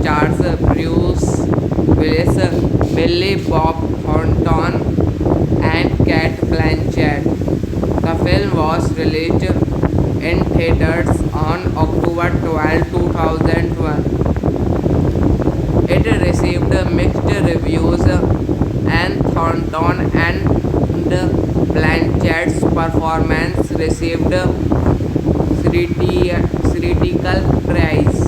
stars Bruce Willis, Billy Bob Thornton, and Cate Blanchett. The film was released in theaters on October 12, 2012. It received mixed reviews, and Thornton and Blanchett's performance received critical praise.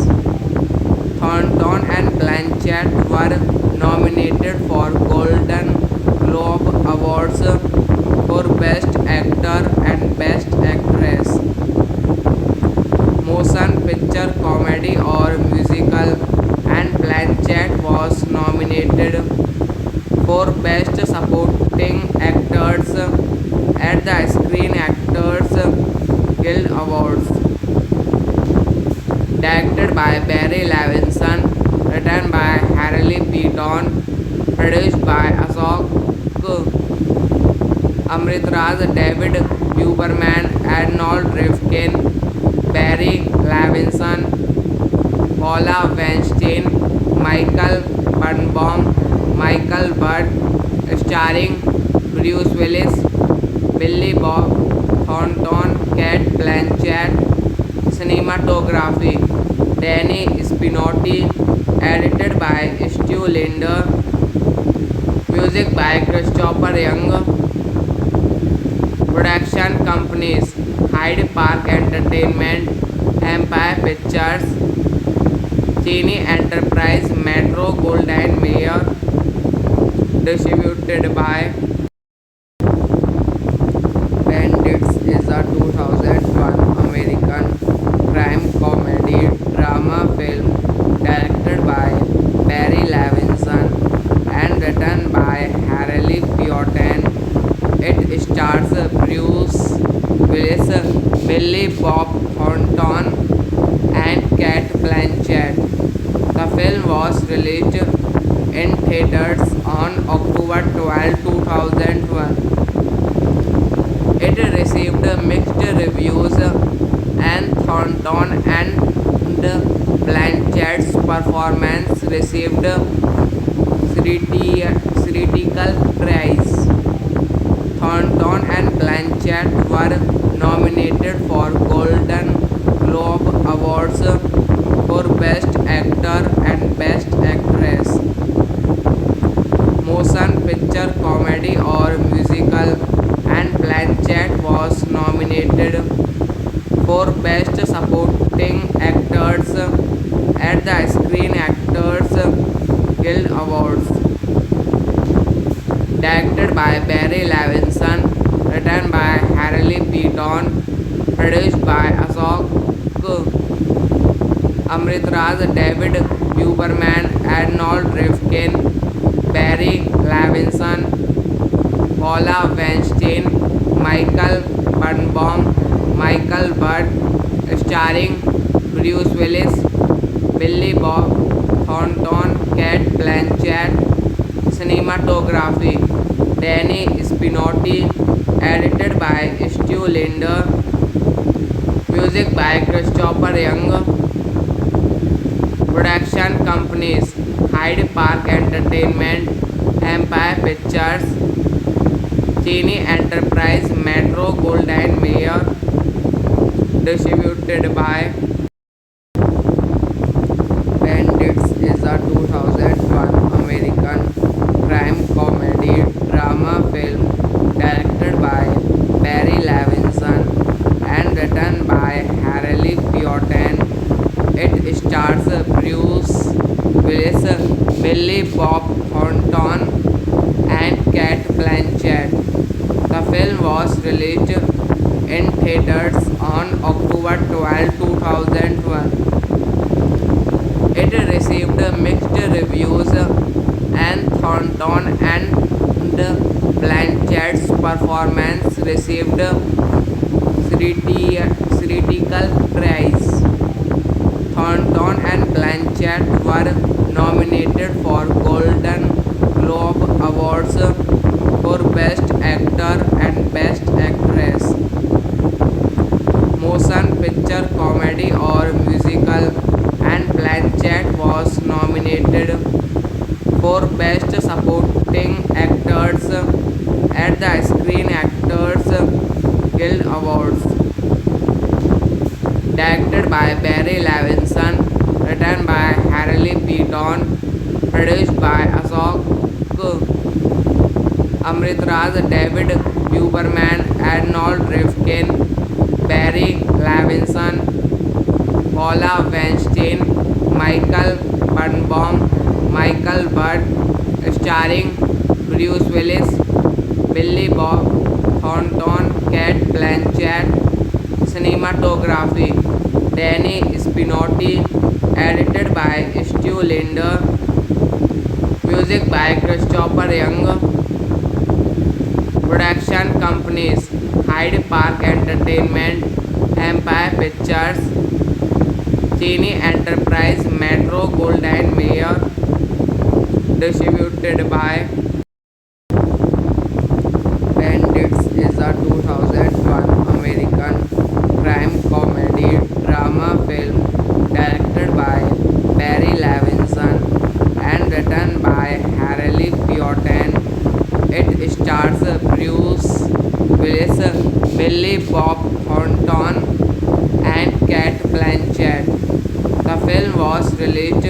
Thornton and Blanchett were nominated for Golden Globe Awards for Best Actor and Best Actress, Motion Picture Comedy or Musical, and Blanchett was nominated for Best Supporting Actors at the Screen Actors Guild Awards. Directed by Barry Levinson, written by Harley Beaton, produced by Ashok Amritraj, David Huberman, Arnold Rifkin, Barry Levinson, Paula Weinstein, Michael Birnbaum, Michael Butt, starring Bruce Willis, Billy Bob Thornton, Cate Blanchett. Cinematography Danny Spinotti, edited by Stu Linder, music by Christopher Young. Production companies Hyde Park Entertainment, Empire Pictures, Cine Enterprise, Metro Goldwyn Mayer. Distributed by Bandits is a 2001 American crime comedy drama film directed by Barry Levinson and written by Harley Beaton. It stars Bruce Willis, Billy Bob Thornton, and Cate Blanchett. The film was released in theaters on October 12, 2012. It received mixed reviews, and Thornton and Blanchett's performance received critical praise. Thornton and Blanchett were nominated for Golden Globe Awards for Best Actor and Best Actress, Motion Picture Comedy or Musical, and Blanchett was nominated for Best Supporting Actors at the Screen Actors Guild Awards. Directed by Barry Levinson, written by Harley Beaton, produced by Ashok Amritraj, David Huberman, Arnold Rifkin, Barry Levinson, Paula Weinstein, Michael Birnbaum, Michael Butt, starring Bruce Willis, Billy Bob Thornton, Cate Blanchett. Cinematography Danny Spinotti, edited by Stu Linder, music by Christopher Young. Production companies Hyde Park Entertainment, Empire Pictures, Cine Enterprise, Metro Goldwyn Mayer. Distributed by Bandits is a 2001 American crime comedy drama film directed by Barry Levinson and written by Harley Beaton. It stars Bruce Willis, Billy Bob Thornton, and Cate Blanchett. The film was released in theaters on October 12, 2012. It received mixed reviews, and Thornton and Blanchett's performance received critical praise. Thornton and Blanchett were nominated for Golden Globe Awards for Best Actor and Best Actress, Motion Picture Comedy or Musical, and Blanchett was nominated directed by Barry Levinson, written by Harley Beaton, produced by Ashok Amritraj, David Huberman, Arnold Rifkin, Barry Levinson, Paula Weinstein, Michael Birnbaum, Michael Budd, starring Bruce Willis, Billy Bob Thornton, Cate Blanchett. Cinematography Danny Spinotti, edited by Stu Linder, music by Christopher Young. Production companies Hyde Park Entertainment, Empire Pictures, Cine Enterprise, Metro Goldwyn Mayer. Distributed by Bandits is a 2001 American crime comedy drama film directed by Barry Levinson and written by Harley Beaton. It stars Bruce Willis, Billy Bob Thornton, and Cate Blanchett. The film was released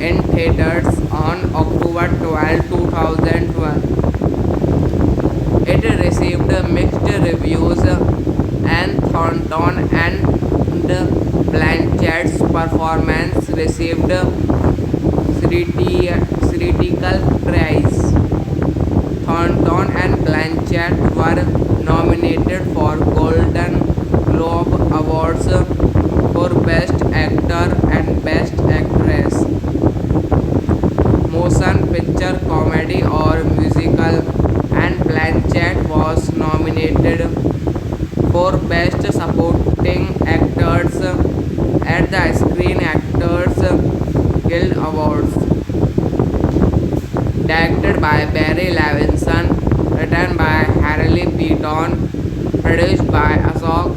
in theaters on October 12, 2001. It received mixed reviews, and Thornton and Blanchett's performance received critical praise. Thornton and Blanchett were nominated for Golden Globe Awards for Best Actor and Best Actress, Motion Picture Comedy or Musical, and Blanchett was nominated for Best Supporting Actors at the Screen Actors Guild Awards. Directed by Barry Levinson, written by Harley Beaton, produced by Ashok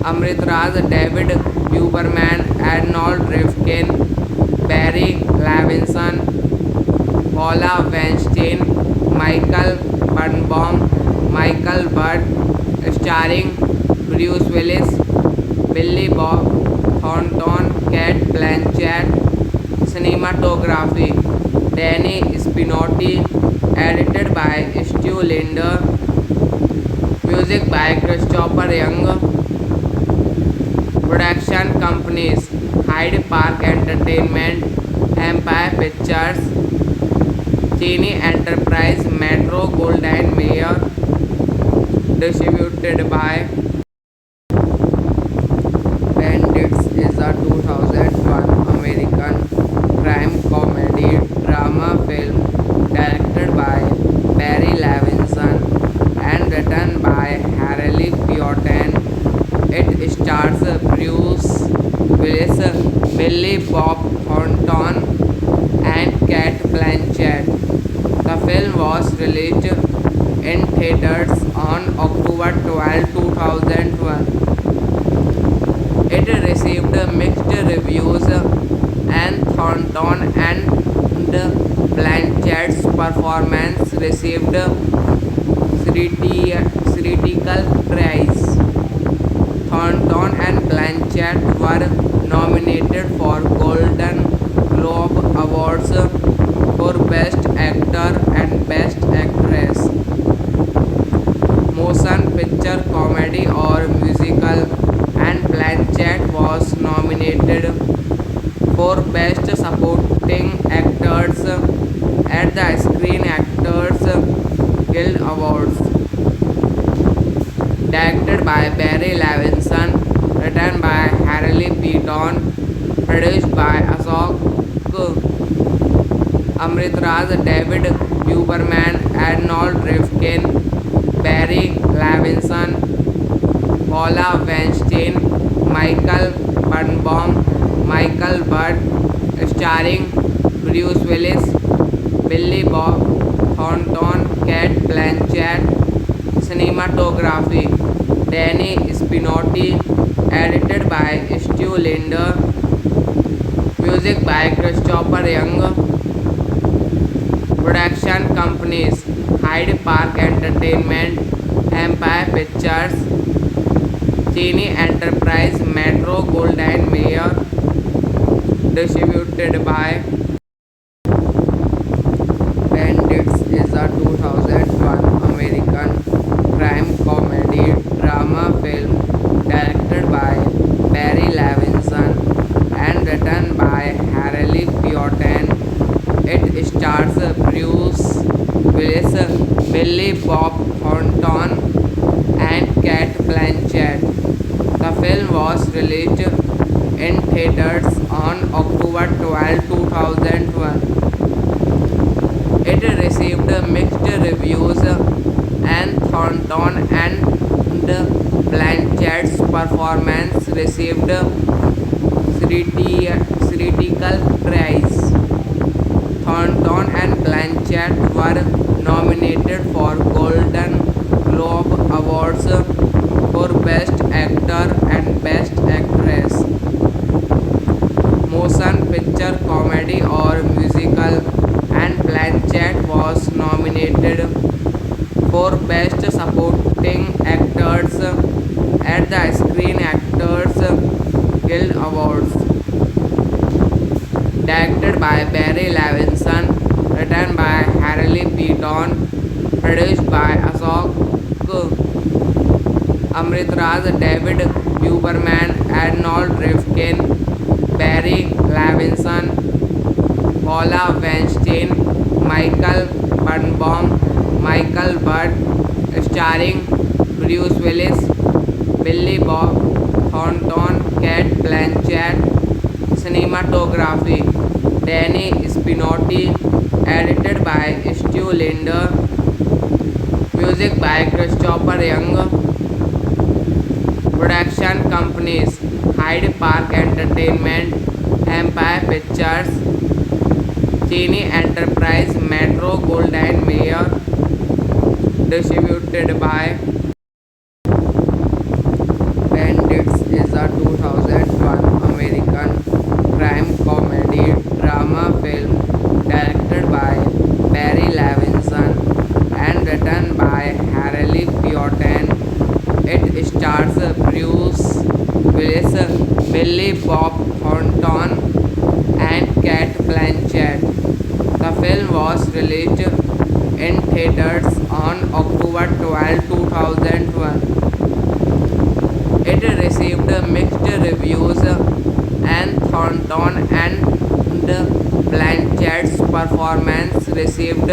Amritraj, David Huberman, Arnold Rifkin, Barry Levinson, Paula Weinstein, Michael Birnbaum, Michael Budd, starring Bruce Willis, Billy Bob Thornton, Cate Blanchett. Cinematography Danny Spinotti, edited by Stu Linder, music by Christopher Young. Production companies Hyde Park Entertainment, Empire Pictures, Cine Enterprise, Metro Goldwyn Mayer. Distributed by Bandits is a 2001 American crime comedy drama film directed by Barry Levinson and written by Harley Beaton. It stars Bruce Willis, Billy Bob Thornton, and Cate Blanchett. The film was released in theaters on October 12, 2001. It received mixed reviews, and Thornton and Blanchett's performance received critical praise. Thornton and Blanchett were nominated for Golden Globe Awards for Best Actor and Best Actress, Motion Picture Comedy or Musical, and Blanchett was nominated for Best Supporting Actors at the Screen Actors Guild Awards. Directed by Barry Levinson, written by Harley Beaton, produced by Ashok Amritraj, David Huberman, Arnold Rifkin, Barry Levinson, Paula Weinstein, Michael Birnbaum, Michael Budd, starring Bruce Willis, Billy Bob Thornton, Cate Blanchett. Cinematography Danny Spinotti, edited by Stu Linder, music by Christopher Young. Production companies Hyde Park Entertainment, Empire Pictures, Genie Enterprise, Metro Goldwyn Mayer, distributed by Bandits is a 2001 American crime comedy drama film directed by Barry Levinson and written by Harley Peyton. It stars Bruce Willis, Billy Bob Thornton, and Cate Blanchett. The film was released in theaters on October 12, 2001. It received mixed reviews, and Thornton and Blanchett's performance received critical praise. Thornton and Blanchett were nominated for Golden Globe Awards for Best Actor and Best Actress, Motion Picture Comedy or Musical, and Blanchett was nominated for Best Supporting Actors at the Screen Actors Guild Awards. Directed by Barry Levinson, written by Harley Peyton, produced by Ashok Amritraj, David Huberman, Arnold Rifkin, Barry Levinson, Paula Weinstein, Michael Birnbaum, Michael Butt, starring Bruce Willis, Billy Bob Thornton, Cate Blanchett. Cinematography Danny Spinotti, edited by Stu Linder, music by Christopher Young. Production companies Hyde Park Entertainment, Empire Pictures, Genie Enterprise, Metro Goldwyn Mayer, distributed by Bandits is a 2001 American crime comedy drama film directed by Barry Levinson and written by Harley Peyton. It stars Bruce Willis, Billy Bob Thornton, and Cate Blanchett. The film was released in theaters on October 12, 2001. It received mixed reviews, and Thornton and Blanchett's performance received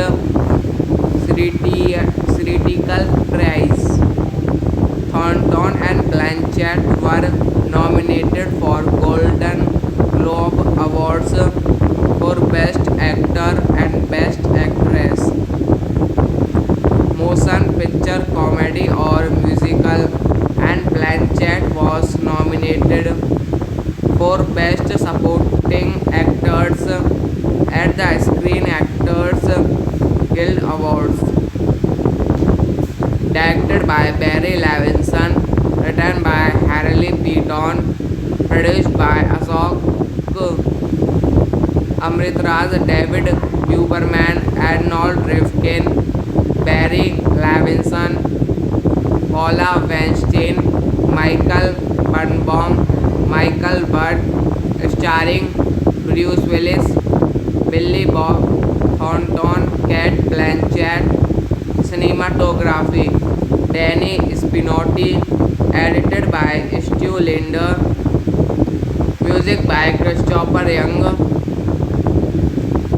critical praise. Thornton and Blanchett were nominated for Golden Globe Awards for Best Actor and Best Actress, Motion Picture Comedy or Musical, and Blanchett was nominated for Best Supporting Actors at the Screen Actors Guild Awards. Directed by Barry Levinson, written by Harley Peyton, produced by Ashok Amritraj, David Huberman, Arnold Rifkin, Barry Levinson, Paula Weinstein, Michael Birnbaum, Michael Butt, starring Bruce Willis, Billy Bob Thornton, Cate Blanchett. Cinematography Danny Spinotti, edited by Stu Linder, music by Christopher Young.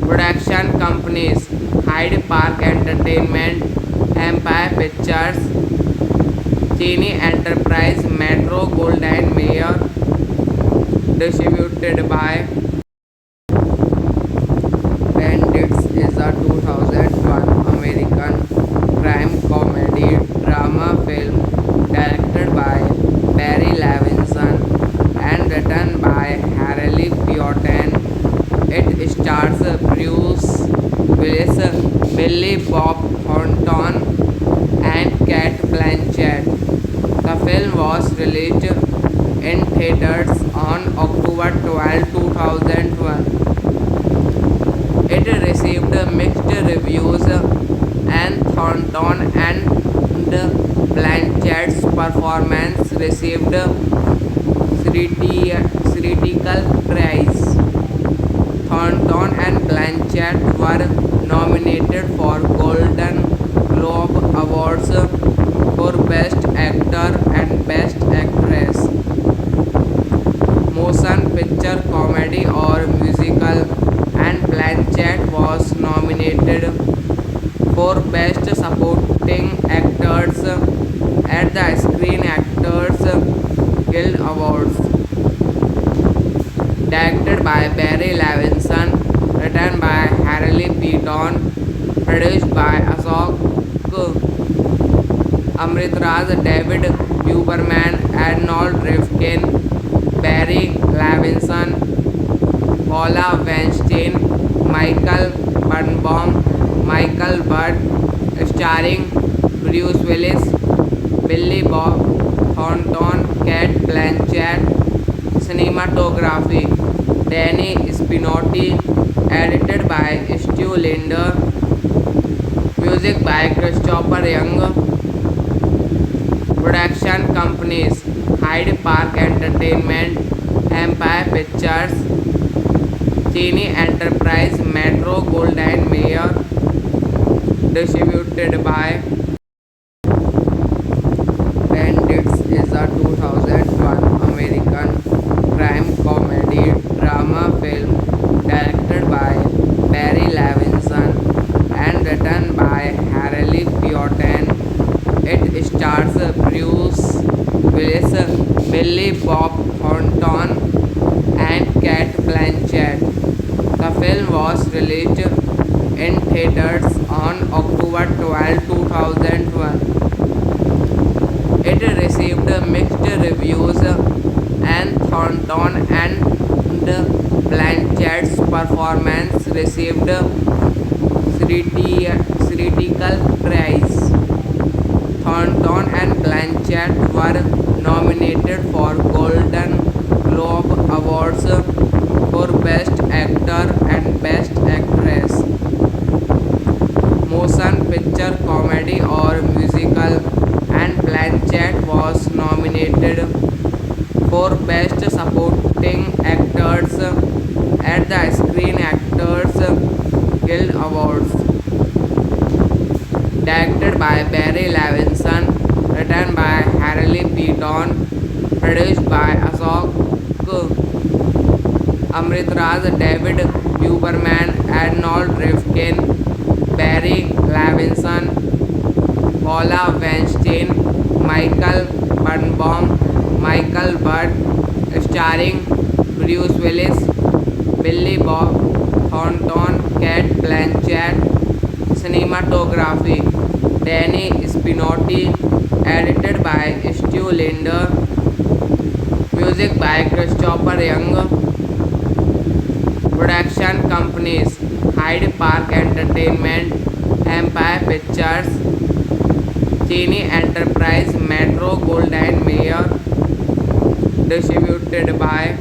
Production companies Hyde Park Entertainment, Empire Pictures, Genie Enterprise, Metro Goldwyn Mayer, distributed by Bandits is a 2001 American crime comedy drama film directed by Barry Levinson and written by Harley Peyton. It stars Bruce Willis, Billy Bob Thornton, and Cate Blanchett. The film was released in theaters on October 12, 2001. It received mixed reviews, and Thornton and Blanchett's performance performance received critical praise. Thornton and Blanchett were nominated for Golden Globe Awards for Best Actor and Best Actress, motion picture, comedy, or musical, and Blanchett was nominated for Best Supporting Actors at the Screen Actors Guild Awards. Directed by Barry Levinson, written by Harley Beaton, produced by Ashok Amritraj, David Huberman, Arnold Rifkin, Barry Levinson, Paula Weinstein, Michael Birnbaum, Michael Budd, starring Bruce Willis, Billy Bob Thornton, Cate Blanchett. Cinematography Danny Spinotti, edited by Stu Linder, music by Christopher Young. Production companies Hyde Park Entertainment, Empire Pictures, Cine Enterprise, Metro Goldwyn Mayer. Distributed by Bandits is a 2001 American crime comedy drama film directed by Barry Levinson and written by Harley Beaton. It stars Bruce Willis, Billy Bob Thornton, and Cate Blanchett. The film was released in theaters on October 12, 2001. It received mixed reviews, and Thornton and Blanchett's performance received critical praise. Thornton and Blanchett were nominated for Golden Globe Awards for Best Actor and Best Actress, motion picture, comedy, or musical, and Blanchett was nominated for Best Supporting Actors at the Screen Actors Guild Awards. Directed by Barry Levinson, written by Harley Beaton, produced by Ashok Amritraj, David Huberman, Arnold Rifkin, Barry Levinson, Paula Weinstein, Michael Birnbaum, Michael Budd, starring Bruce Willis, Billy Bob Thornton, Cate Blanchett. Cinematography Danny Spinotti, edited by Stu Linder, music by Christopher Young. Production companies Hyde Park Entertainment, Empire Pictures, Cine Enterprise, Metro Goldwyn Mayer. Distributed by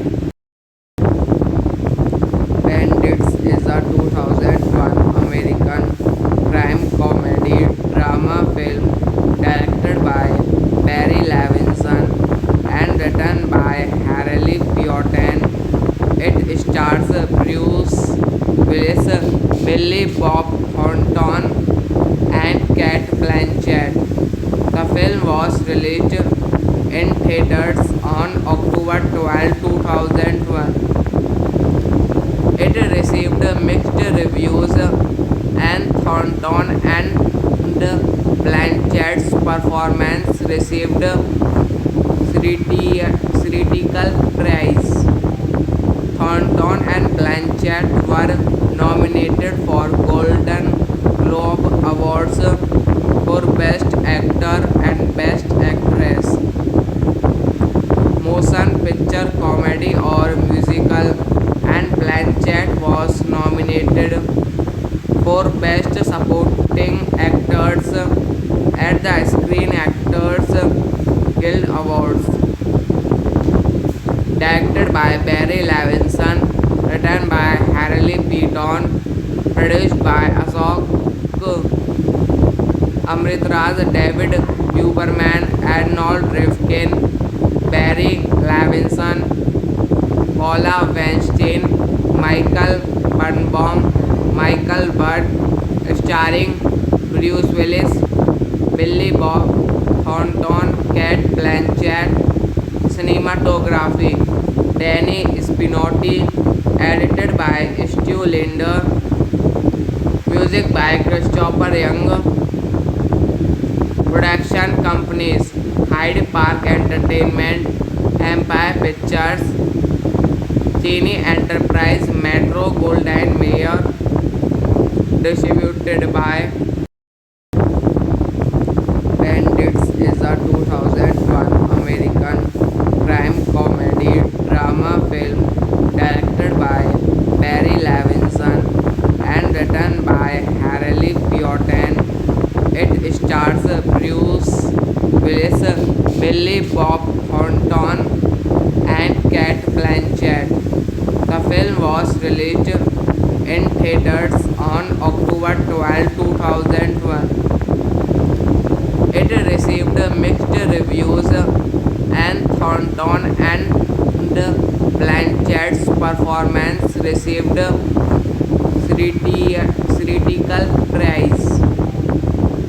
Bandits is a 2001 American crime comedy drama film directed by Barry Levinson and written by Harley Beaton. It stars Bruce Willis, Billy Bob Thornton, and Cate Blanchett. The film was released in theaters on October 12, 2001. It received mixed reviews, and Thornton and Blanchett's performance received critical praise. Thornton and Blanchett were nominated for Golden Globe Awards for Best Actor and Best Actress, motion picture, comedy, or musical, and Blanchett was nominated for Best Supporting Actors at the Screen Actors Guild Awards. Directed by Barry Levinson, written by Harley Beaton, produced by Ashok Amritraj, David Huberman, Arnold Rifkin, Barry Levinson, Paula Weinstein, Michael Birnbaum, Michael Budd, starring Bruce Willis, Billy Bob Thornton, Cate Blanchett. Cinematography Danny Spinotti, edited by Stu Linder, music by Christopher Young. Production companies Hyde Park Entertainment, Empire Pictures, Cine Enterprise, Metro Goldwyn Mayer. Distributed by Bandits is a 2001 American crime comedy drama film directed by Barry Levinson and written by Harley Piotten. It stars Bruce Willis, Billy Bob Thornton, and Cate Blanchett. The film was released in theaters on October 12, 2001. It received mixed reviews, and Thornton and Blanchett's performance received critical praise.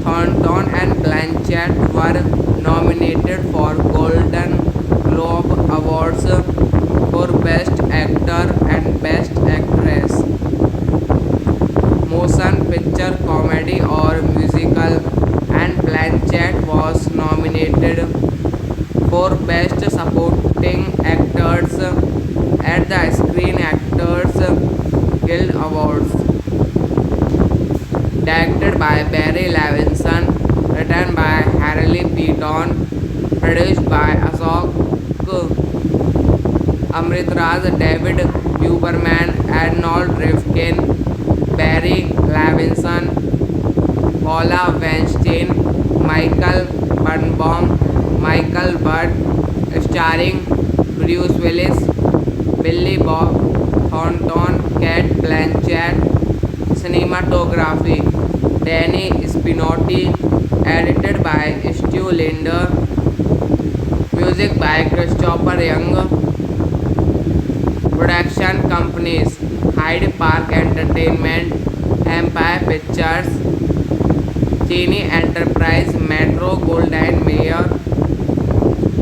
Thornton and Blanchett were nominated for Golden Globe Awards for Best Actor and Best Actress, Motion Picture Comedy or Musical, and Blanchett was nominated for Best Supporting Actors at the Screen Actors Guild Awards. Directed by Barry Levinson, written by Harley Peyton, produced by Ashok Amritraj, David Huberman, Arnold Rifkin, Barry Levinson, Paula Weinstein, Michael Birnbaum, Michael Budd, starring Bruce Willis, Billy Bob Thornton, Cate Blanchett. Cinematography Danny Spinotti, edited by Stu Linder, music by Christopher Young. Production companies Hyde Park Entertainment, Empire Pictures, Cine Enterprise, Metro Goldwyn Mayer.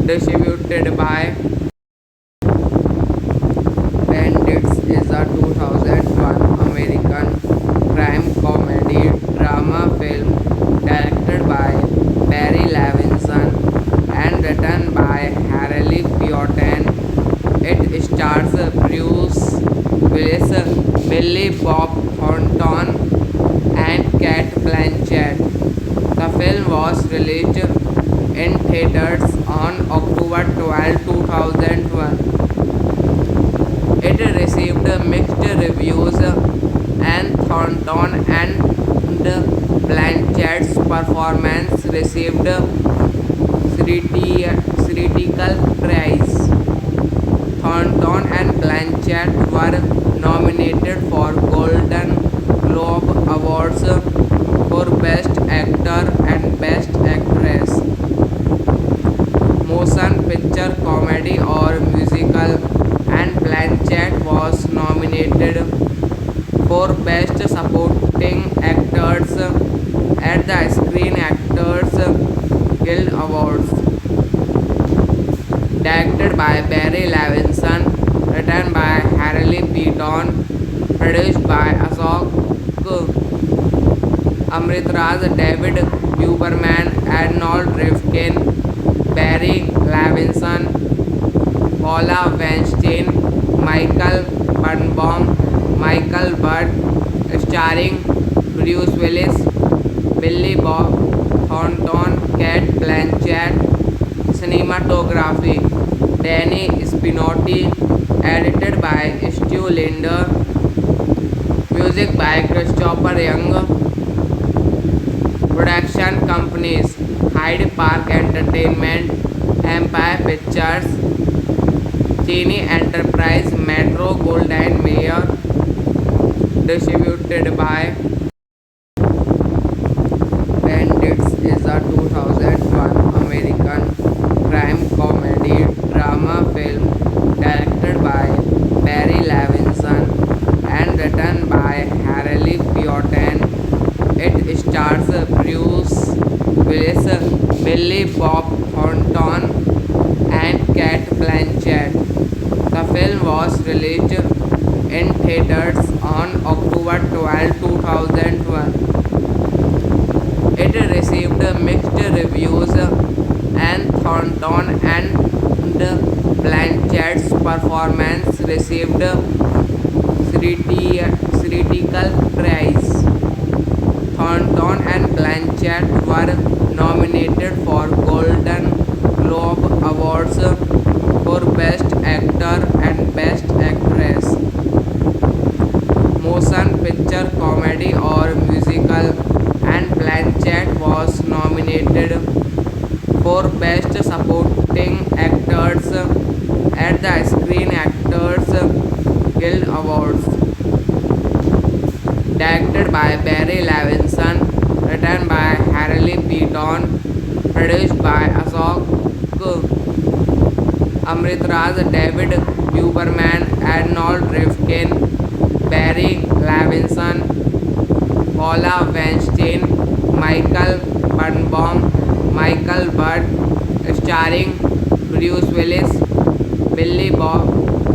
Distributed by Bandits is a 2001 American crime comedy drama film directed by Barry Levinson and written by Harley Peyton. It stars Bruce Willis, Billy Bob Thornton, and Cate Blanchett. The film was released in theaters on October 12, 2001. It received mixed reviews, and Thornton and Blanchett's performance received critical praise. Thornton and Blanchett were nominated for Golden Globe Awards for Best Actor and Best Actress, Motion Picture Comedy or Musical, and Blanchett was nominated for Best Supporting Actors at the Screen Actors Guild Awards. Directed by Barry Levinson, written by Harley Peyton, produced by Ashok Amritraj, David Huberman, Arnold Rifkin, Barry Levinson, Paula Weinstein, Michael Birnbaum, Michael Budd, starring Bruce Willis, Billy Bob Thornton, Cate Blanchett. Cinematography Danny Spinotti, edited by Stu Linder, music by Christopher Young. Production companies Hyde Park Entertainment, Empire Pictures, Cine Enterprise, Metro Goldwyn Mayer. Distributed by Bandits is a 2001 film was released in theaters on October 12, 2012. It received mixed reviews, and Thornton and Blanchett's performance received critical praise. Thornton and Blanchett were nominated for Golden Globe Awards for Best Actor and Best Actress, Motion Picture Comedy or Musical, and Blanchett was nominated for Best Supporting Actors at the Screen Actors Guild Awards. Directed by Barry Levinson, written by Harley Beaton, produced by Ashok Amritraj, David Huberman, Arnold Rifkin, Barry Levinson, Paula Weinstein, Michael Birnbaum, Michael Budd, starring Bruce Willis, Billy Bob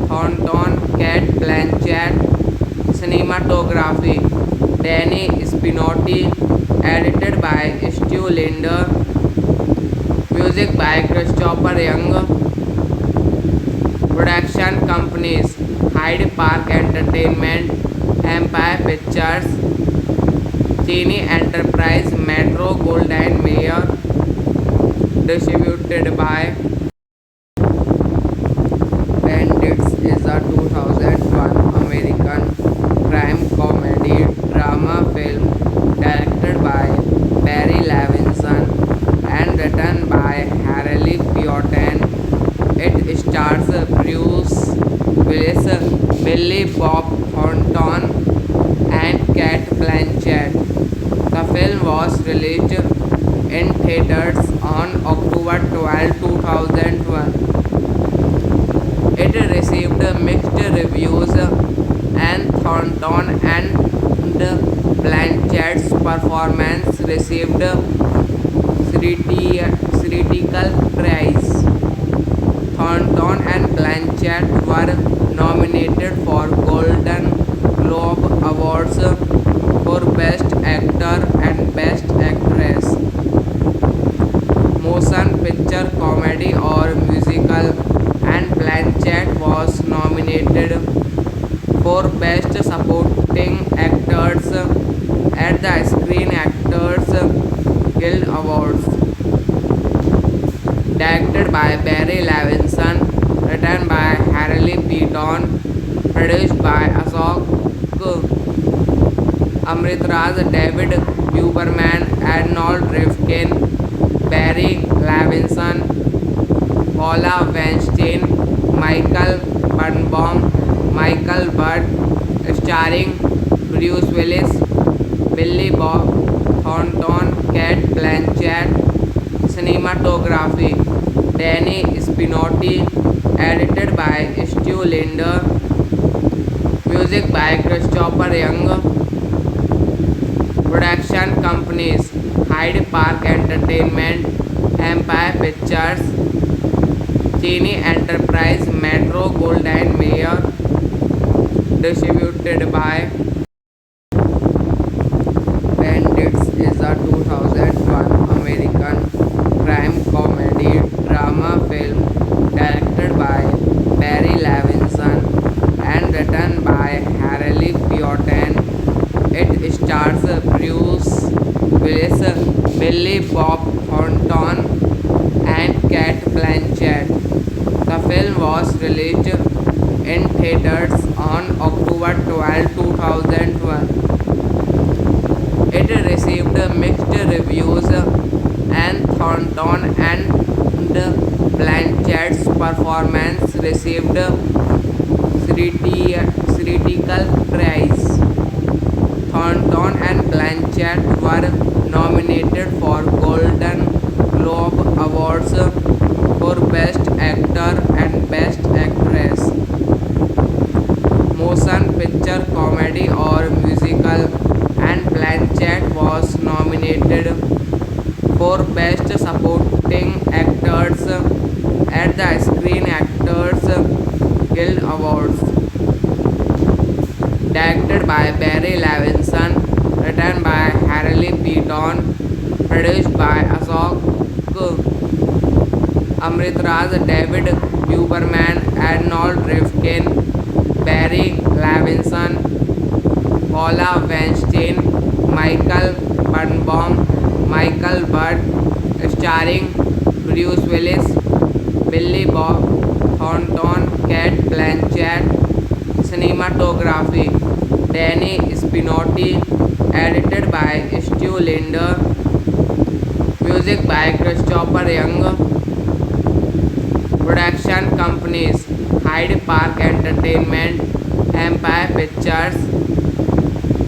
Thornton, Cate Blanchett. Cinematography Danny Spinotti, edited by Stu Linder, music by Christopher Young. Production companies Hyde Park Entertainment, Empire Pictures, Cine Enterprise, Metro Goldwyn Mayer. Distributed by Bandits is a 2001 American crime comedy drama film directed by Barry Levinson and written by Harley Beaton. It stars Bruce Willis, Billy Bob Thornton, and Cate Blanchett. The film was released in theaters on October 12, 2012. It received mixed reviews, and Thornton and Blanchett's performance received critical praise. Thornton and Blanchett were nominated for Golden Globe Awards for Best Actor and Best Actress, Motion Picture Comedy or Musical, and Blanchett was nominated for Best Supporting Actors at the Screen Actors Guild Awards. Directed by Barry Levinson, written by Harley Beaton, produced by Ashok Amritraj, David Huberman, Arnold Rifkin, Barry Levinson, Paula Weinstein, Michael Birnbaum, Michael Budd, starring Bruce Willis, Billy Bob Thornton, Cate Blanchett. Cinematography Danny Spinotti, edited by Stu Linder, music by Christopher Young. Production companies Hyde Park Entertainment, Empire Pictures, Cine Enterprise, Metro Goldwyn Mayer. Distributed by Bandits is a 2001 American crime comedy drama film directed by Barry Levinson and written by Harley Beaton. It stars Bruce Willis, Billy Bob Thornton, and Cate Blanchett. The film was released in theaters on October 12, 2012. It received mixed reviews, and Thornton and Blanchett's performance received critical praise. Thornton and Blanchett were nominated for Golden Globe Awards for Best Actor and Best Actress, Motion Picture Comedy or Musical, and Blanchett was nominated for Best Supporting Actors at the Screen Actors Guild Awards. Directed by Barry Levinson, written by Harley Beaton, produced by Ashok Amritraj, David Huberman, Arnold Rifkin, Barry Levinson, Paula Weinstein, Michael Birnbaum, Michael Budd, starring Bruce Willis, Billy Bob Thornton, Cate Blanchett. Cinematography Danny Spinotti, edited by Stu Linder, music by Christopher Young. Production companies Hyde Park Entertainment, Empire Pictures,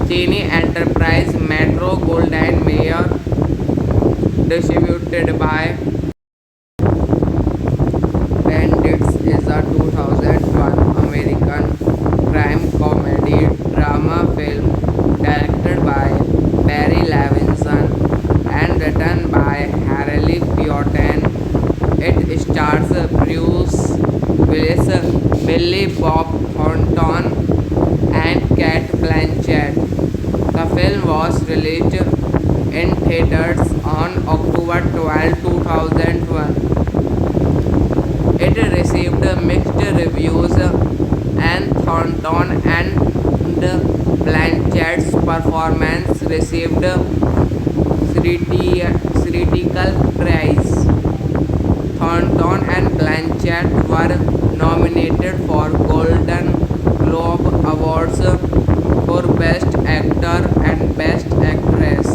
Cine Enterprise, Metro Goldwyn Mayer. Distributed by Bandits is a 2001 American crime comedy drama film directed by Barry Levinson and written by Harley Beaton. It stars Bruce Willis, Billy Bob Thornton, and Cate Blanchett. The film was released in theaters on October 12, 2001. It received mixed reviews, and Thornton and Blanchett's performance received critical praise. Thornton and Blanchett were nominated for Golden Globe Awards for Best Actor and Best Actress,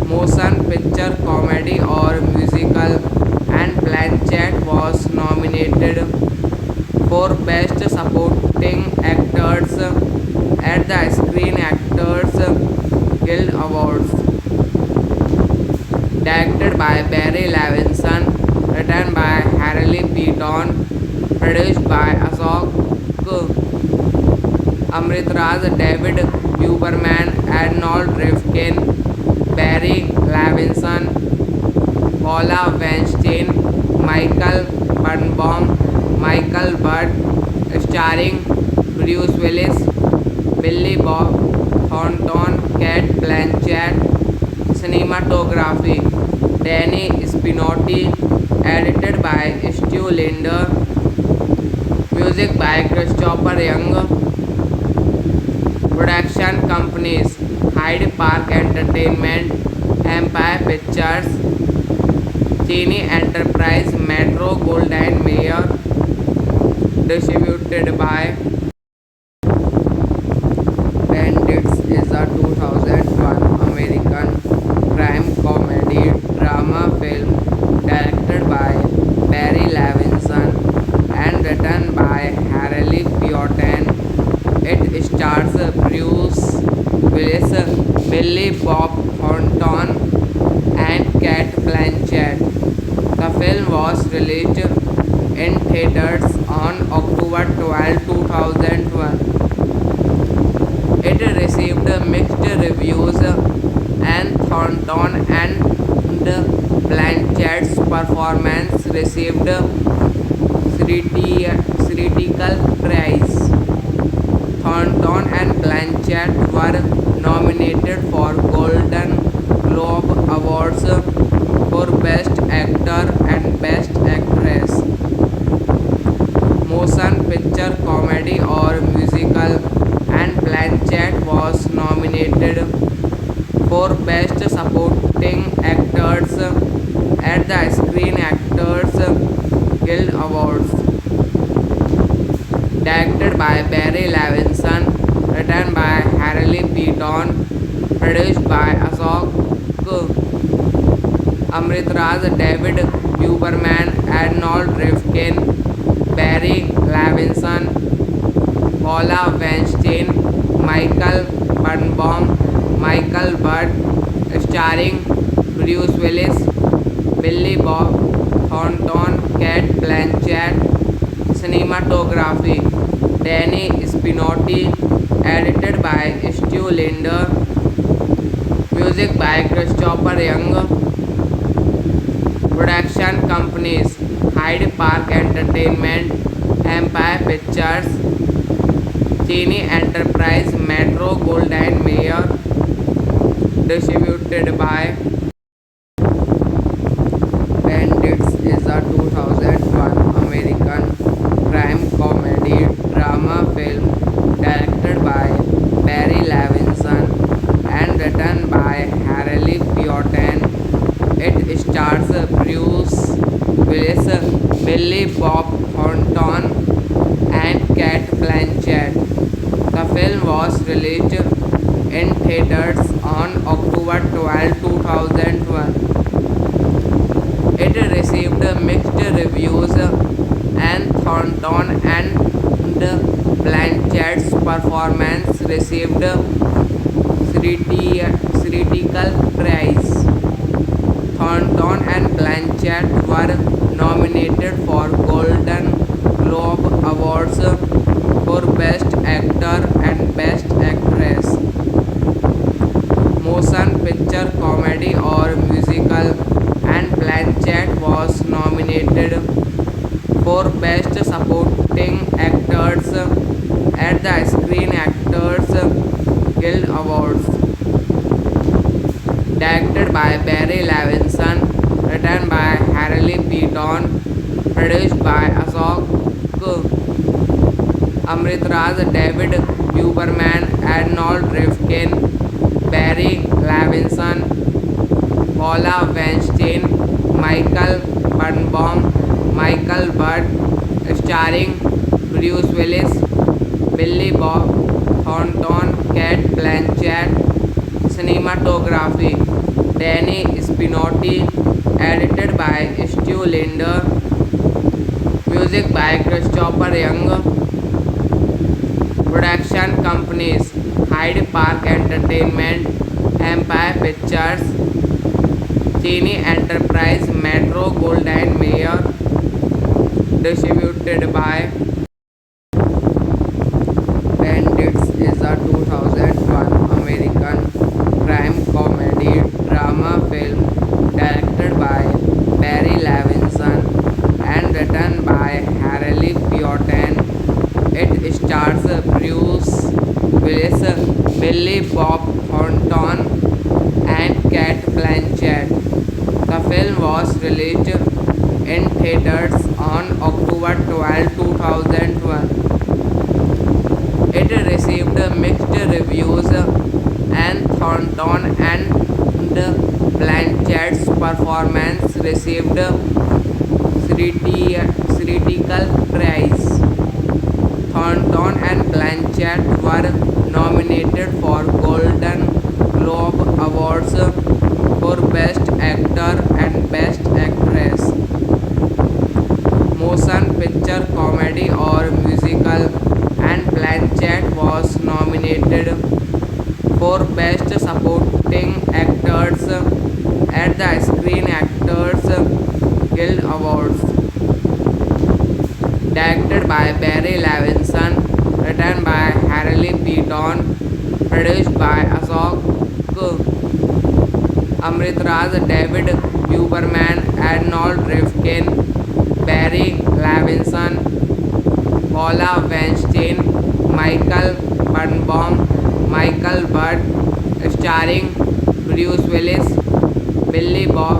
Motion Picture Comedy or Musical, and Blanchett was nominated for Best Supporting Actors at the Screen Actors Guild Awards. Directed by Barry Levinson, written by Harley Beaton, produced by Ashok Amritraj, David Huberman, Arnold Rifkin, Barry Levinson, Paula Weinstein, Michael Birnbaum, Michael Budd, starring Bruce Willis, Billy Bob Thornton, Cate Blanchett. Cinematography Danny Spinotti, edited by Stu Linder, music by Christopher Young. Production companies Hyde Park Entertainment, Empire Pictures, Cine Enterprise, Metro Goldwyn Mayer. Distributed by Bandits is a 2001 American crime comedy drama film directed by Barry Levinson and written by Harley Beaton. It stars Bruce Willis, Billy Bob Thornton, and Cate Blanchett. The film was released in theaters on October 12, 2001. It received mixed reviews, and Thornton and Blanchett's performance received critical praise. Thornton and Blanchett were nominated for Golden Globe Awards for Best Actor and Best Actress, Motion Picture Comedy or Musical, and Blanchett was nominated for Best Supporting Actors at the Screen Actors Guild Awards. Directed by Barry Levinson, written by Harley Beaton, produced by Ashok Amritraj, David Huberman, Arnold Rifkin, Barry Levinson, Paula Weinstein, Michael Birnbaum, Michael Budd, starring Bruce Willis, Billy Bob Thornton, Cate Blanchett. Cinematography Danny Spinotti, edited by Stu Linder, music by Christopher Young. Production companies Hyde Park Entertainment, Empire Pictures, Genie Enterprise, Metro Goldwyn Mayer, distributed by Bandits is a 2001 American crime comedy drama film directed by Barry Levinson and written by Harley Piotin. It stars Bruce Willis, Billy Bob Thornton, and Kate Blanchett. The film was released in theaters on October 12, 2001. It received mixed reviews, and Thornton and Blanchett's performance received critical praise. Thornton and Blanchett were nominated for Golden Globe Awards for Best Actor and Best Actress, Motion Picture Comedy or Musical, and Blanchett was nominated for Best Supporting Actors at the Screen Actors Guild Awards. Directed by Barry Levinson, written by Harley Peyton, produced by Ashok Amritraj, David Huberman, Arnold Rifkin, Barry Levinson, Paula Weinstein, Michael Birnbaum, Michael Budd, starring Bruce Willis, Billy Bob Thornton, Kate Blanchett. Cinematography Danny Spinotti, edited by Stu Linder, music by Christopher Young. Production companies Hyde Park Entertainment, Empire Pictures, Genie Enterprise, Metro Goldwyn Mayer, distributed by Bandits is a 2001 American crime comedy drama film directed by Barry Levinson and written by Harley Piotin. It stars Bruce Willis, Billy Bob Thornton, and Kate Blanchett. The film was released in theaters on October 12, 2001. It received mixed reviews, and Thornton and Blanchett's performance received critical praise. Thornton and Blanchett were nominated for Golden Globe Awards for Best Actor and Best Actress, Motion Picture Comedy or Musical, and Blanchett was nominated for Best Supporting Actors at the Screen Actors Guild Awards. Directed by Barry Levinson, written by Harley Peyton, produced by Ashok Amritraj, David Huberman, Arnold Rifkin, Barry Levinson, Paula Weinstein, Michael Birnbaum, Michael Budd, starring Bruce Willis, Billy Bob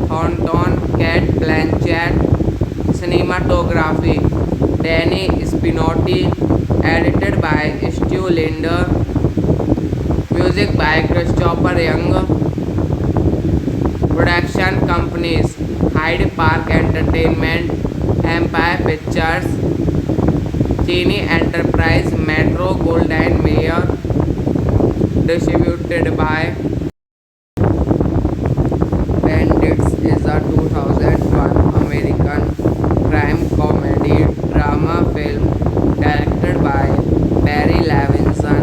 Thornton, Kate Blanchett. Cinematography Danny Spinotti, edited by Stu Linder, music by Christopher Young. Production companies Hyde Park Entertainment, Empire Pictures, Genie Enterprise, Metro Goldwyn Mayer, distributed by Bandits is a 2001 American crime comedy drama film directed by Barry Levinson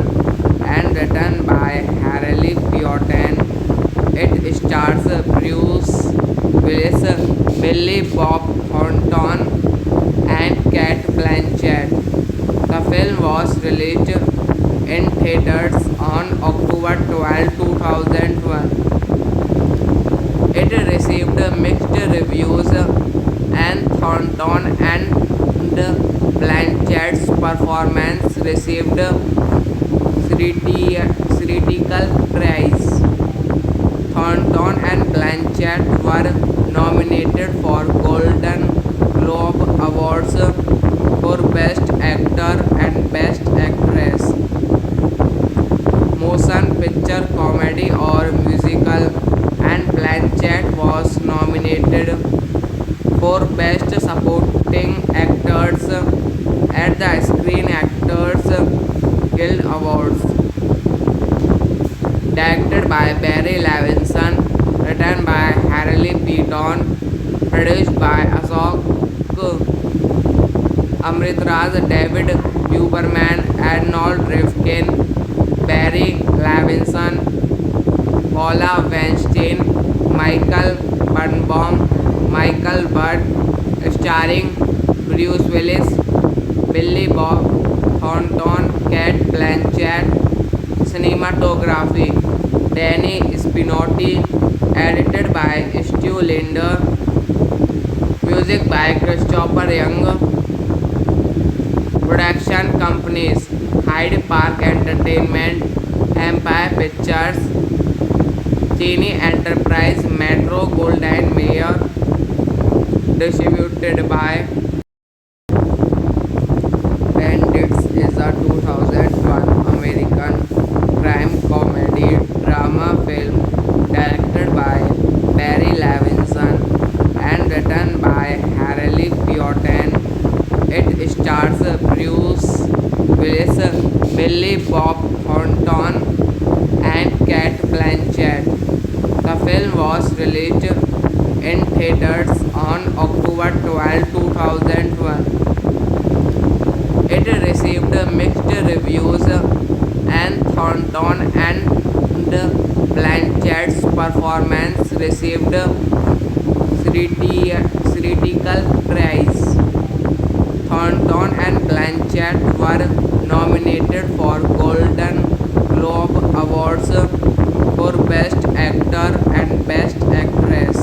and written by Harley Piotin. It stars Bruce Willis, Billy Bob Thornton, and Kate Blanchett. The film was released in theaters on October 12, 2001. It received mixed reviews, and Thornton and Blanchett's performance received critical praise. Thornton and Blanchett were nominated for Golden Globe Awards for Best Actor and Best Actress, Motion Picture Comedy or Musical, and Blanchett was nominated for Best Supporting Actors at the Screen Actors Guild Awards. Directed by Barry Levinson, written by Harley Beaton, produced by Ashok Amritraj, David Huberman, Arnold Rifkin, Barry Levinson, Paula Weinstein, Michael Birnbaum, Michael Budd, starring Bruce Willis, Billy Bob Thornton, Cate Blanchett. Cinematography Danny Spinotti, edited by Stu Linder, music by Christopher Young. Production companies Hyde Park Entertainment, Empire Pictures, Cine Enterprise, Metro Goldwyn Mayer. Distributed by Bandits is a 2001 American crime comedy drama film directed by Barry Levinson and written by Harley Beaton. It stars Bruce Willis, Billy Bob Thornton, and Cate Blanchett. The film was released in theaters on October 12, 2001. It received mixed reviews, and Thornton and Blanchett's performance received critical praise. Thornton and Blanchett were nominated for Golden Globe Awards for Best Actor and Best Actress,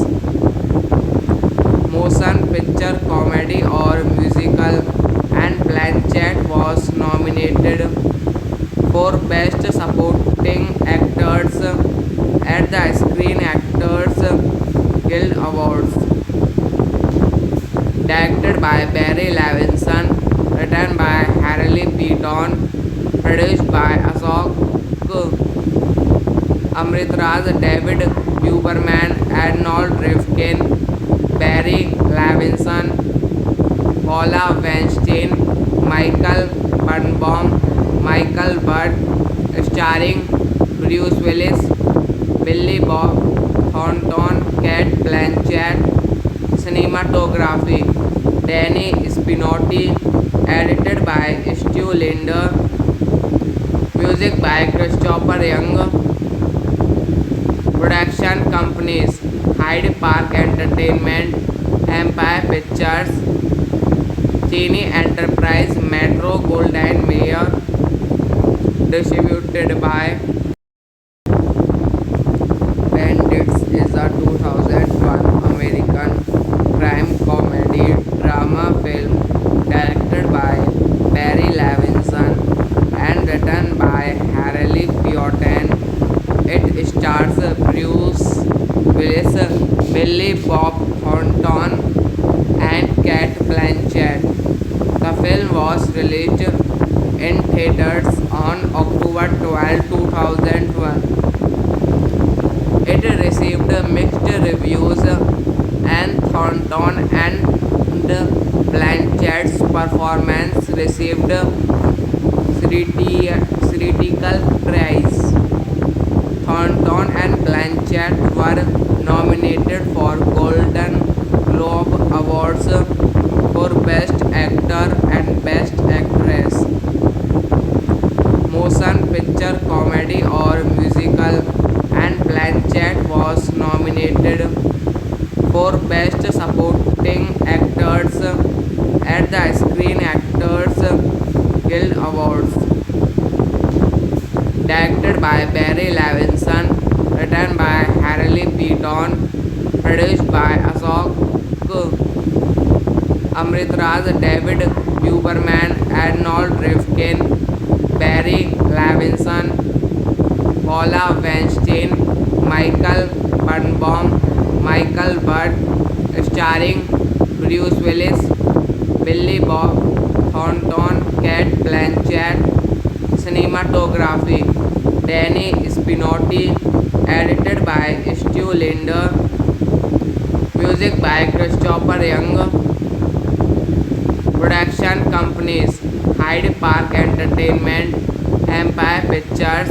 Motion Picture Comedy or Musical, and Blanchett was nominated for Best Supporting Actors at the Screen Actors Guild Awards. Directed by Barry Levinson, written by Harley Beaton, produced by Ashok Amritraj, David Huberman, Arnold Rifkin, Barry Levinson, Paula Weinstein, Michael Birnbaum, Michael Budd, starring Bruce Willis, Billy Bob Thornton, Cate Blanchett. Cinematography Danny Spinotti, edited by Stu Linder, music by Christopher Young. Production companies Hyde Park Entertainment, Empire Pictures, Cine Enterprise, Metro Goldwyn Mayer. Distributed by Bandits is a 2001 American crime comedy drama film directed by Barry Levinson and written by Harley Beaton. It stars Bruce Willis, Billy Bob Thornton, and Cate Blanchett. The film was released in theaters on October 12, 2001. It received mixed reviews, and Thornton and Blanchett's performance received critical praise. Thornton and Blanchett were nominated for Golden Globe Awards for Best Actor and Best Actress, Motion Picture Comedy or Musical, and Blanchett was nominated for Best Supporting Actors at the Screen Actors Guild Awards. Directed by Barry Levinson, written by Harley Beaton, produced by Ashok Amritraj, David Huberman, Arnold Rifkin, Barry Levinson, Paula Weinstein, Michael Birnbaum, Michael Budd, starring Bruce Willis, Billy Bob Thornton, Cate Blanchett. Cinematography Danny Spinotti, edited by Stu Linder, music by Christopher Young. Production companies Hyde Park Entertainment, Empire Pictures,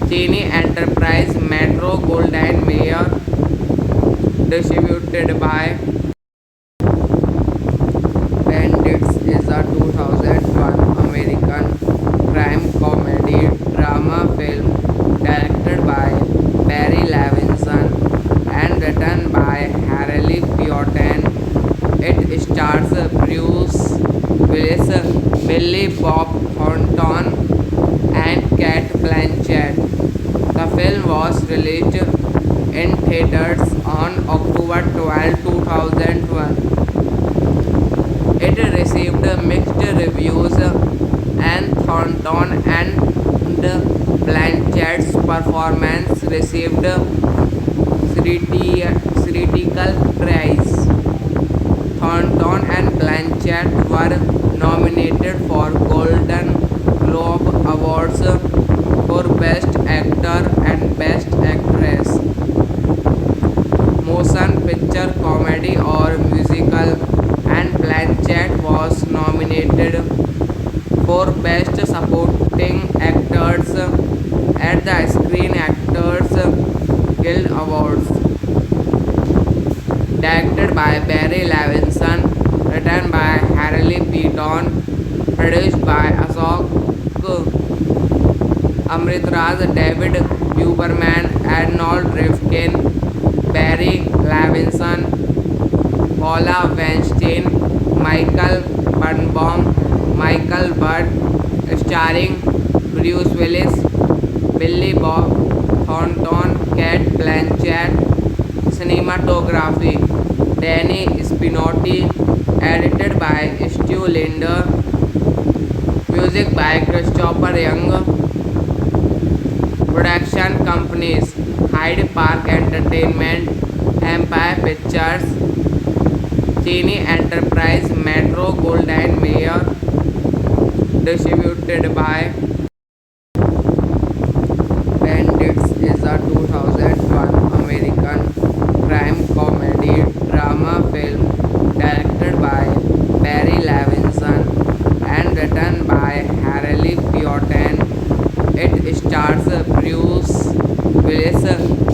Cine Enterprise, Metro Goldwyn Mayer. Distributed by Bandits is a 2001 American crime comedy drama film directed by Barry Levinson and written by Harley Piotin. It stars Bruce Willis, Billy Bob Thornton, and Cate Blanchett. The film was released in theaters on October 12, 2001. It received mixed reviews, and Thornton and Blanchett's performance received critical praise. Thornton and Blanchett were nominated for Golden Globe Awards for Best Actor and Best Actress, Motion Picture Comedy or Musical, and Blanchett was nominated for Best Supporting Actors at the Screen Actors Guild Awards. Directed by Barry Levinson, written by Harley Peyton, produced by Ashok Amritraj, David Huberman, Arnold Rifkin, Barry Levinson, Paula Weinstein, Michael Birnbaum, Michael Budd, starring Bruce Willis, Billy Bob Thornton, Cate Blanchett. Cinematography Danny Spinotti, edited by Stu Linder, music by Christopher Young. Production companies Hyde Park Entertainment, Empire Pictures, Cine Enterprise, Metro Goldwyn Mayer. Distributed by Bandits is a 2001 American crime comedy drama film directed by Barry Levinson and written by Harley Piotin. It stars Bruce Willis,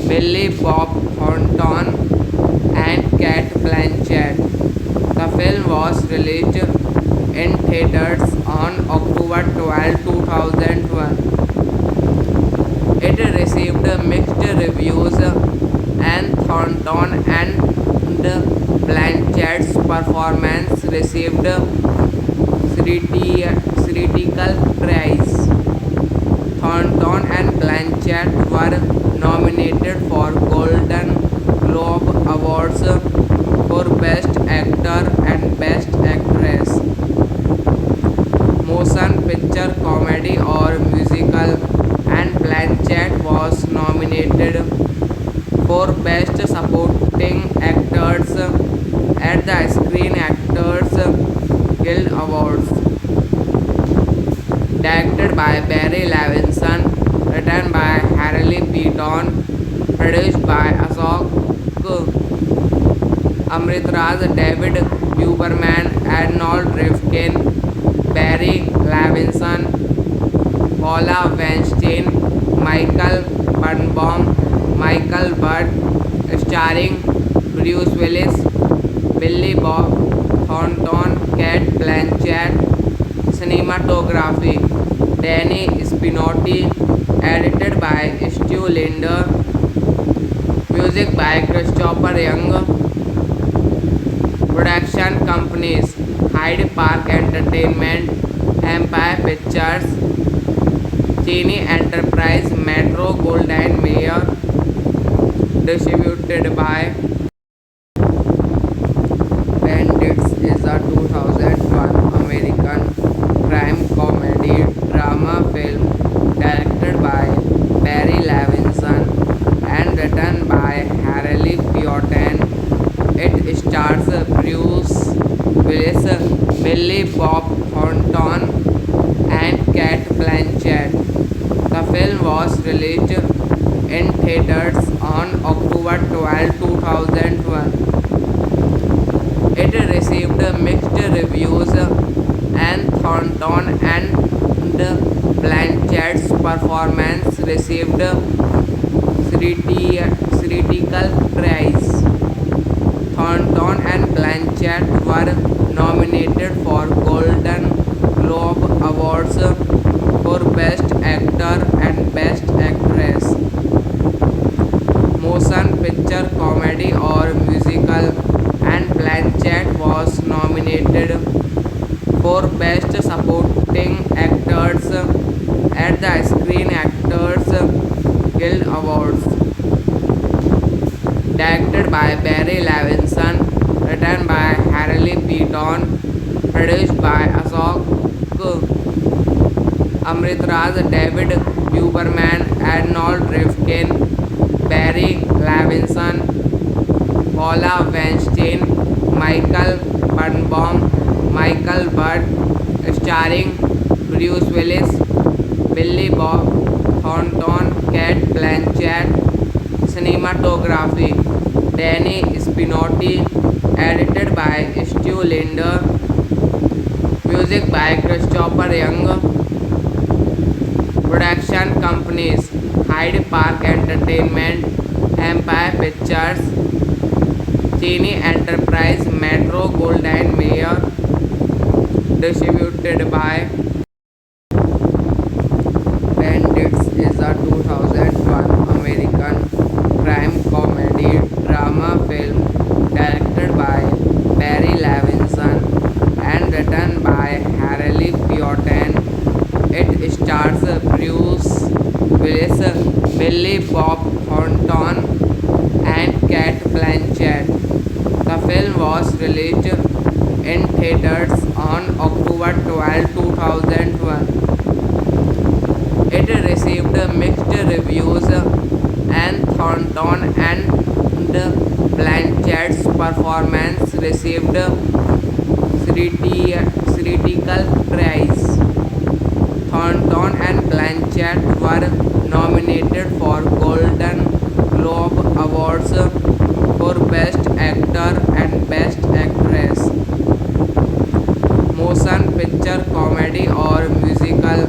Billy Bob Thornton, and Cate Blanchett. The film was released in theaters on October 12, 2001. It received mixed reviews, and Thornton and Blanchett's performance received critical praise. Thornton and Blanchett were nominated for Golden Globe Awards for Best Actor and Best Actress, Motion Picture Comedy or Musical, and Blanchett was nominated for Best Supporting Actors at the Screen Actors Guild Awards. Directed by Barry Levinson, written by Harley Peyton, produced by Ashok Amritraj, David Huberman, Arnold Rifkin, Barry Levinson, Paula Weinstein, Michael Birnbaum, Michael Budd, starring Bruce Willis, Billy Bob Thornton, Cate Blanchett. Cinematography Danny Spinotti, edited by Stu Linder, music by Christopher Young. Production companies Hyde Park Entertainment, Empire Pictures, Cine Enterprise, Metro Goldwyn Mayer. Distributed by Bandits is a 2001 was released in theaters on October 12, 2012. It received mixed reviews, and Thornton and Blanchett's performance received critical praise. Thornton and Blanchett were nominated for Golden Globe Awards for Best Actor and Best Actress, Motion Picture Comedy or Musical, and Blanchett was nominated for Best Supporting Actors at the Screen Actors Guild Awards. Directed by Barry Levinson, written by Harley Beaton, produced by Ashok Amritraj, David Huberman, Arnold Rifkin, Barry Levinson, Paula Weinstein, Michael Birnbaum, Michael Budd, starring Bruce Willis, Billy Bob Thornton, Cate Blanchett. Cinematography Danny Spinotti, edited by Stu Linder, music by Christopher Young. Production companies Hyde Park Entertainment, Empire Pictures, Cine Enterprise, Metro Goldwyn Mayer. Distributed by Bandits is a 2001 American crime comedy drama film directed by Barry Levinson and written by Harley Beaton. It stars Bruce Willis, Billy Bob Thornton, and Cate Blanchett. The film was released in theaters on October 12, 2012. It received mixed reviews, and Thornton and Blanchett's performance received critical praise. Thornton and Blanchett were nominated for Golden Globe Awards for Best Actor and Best Actress, Motion Picture Comedy or Musical,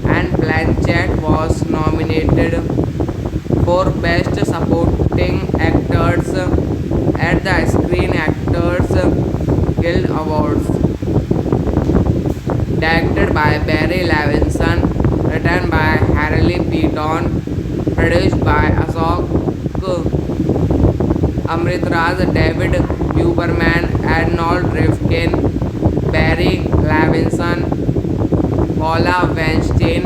and Blanchett was nominated for Best Supporting Actors at the Screen Actors Guild Awards. Directed by Barry Levinson, written by Harley Beaton, produced by Ashok Amritraj, David Huberman, Arnold Rifkin, Barry Levinson, Paula Weinstein,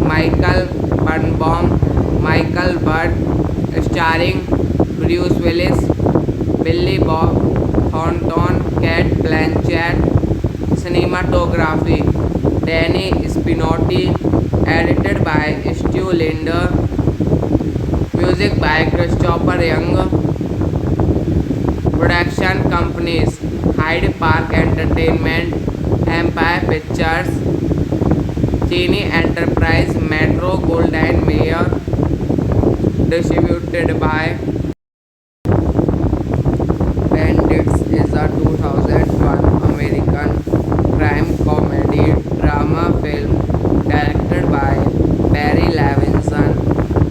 Michael Birnbaum, Michael Budd, starring Bruce Willis, Billy Bob Thornton, Cate Blanchett. Cinematography Danny Spinotti, edited by Stu Linder, music by Christopher Young. Production companies Hyde Park Entertainment, Empire Pictures, Cine Enterprise, Metro Goldwyn Mayer. Distributed by Bandits is a 2001 American crime comedy drama film directed by Barry Levinson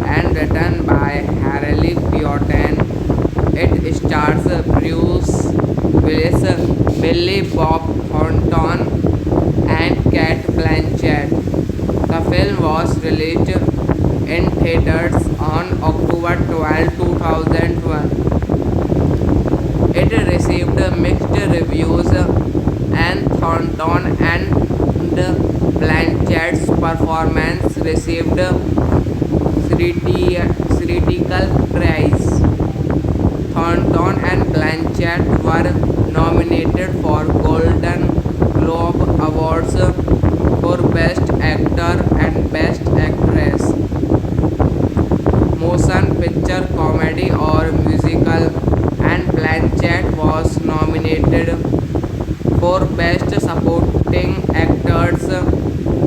and written by Harley Beaton. It stars Bruce Willis, Billy Bob Thornton, and Cate Blanchett. The film was released in theaters on October 12, 2012. It received mixed reviews, and Thornton and Blanchett's performance received critical praise. Thornton and Blanchett were nominated for Golden Globe Awards for Best Actor and Best Actress, Motion Picture Comedy or Musical, and Blanchett was nominated for Best Supporting Actors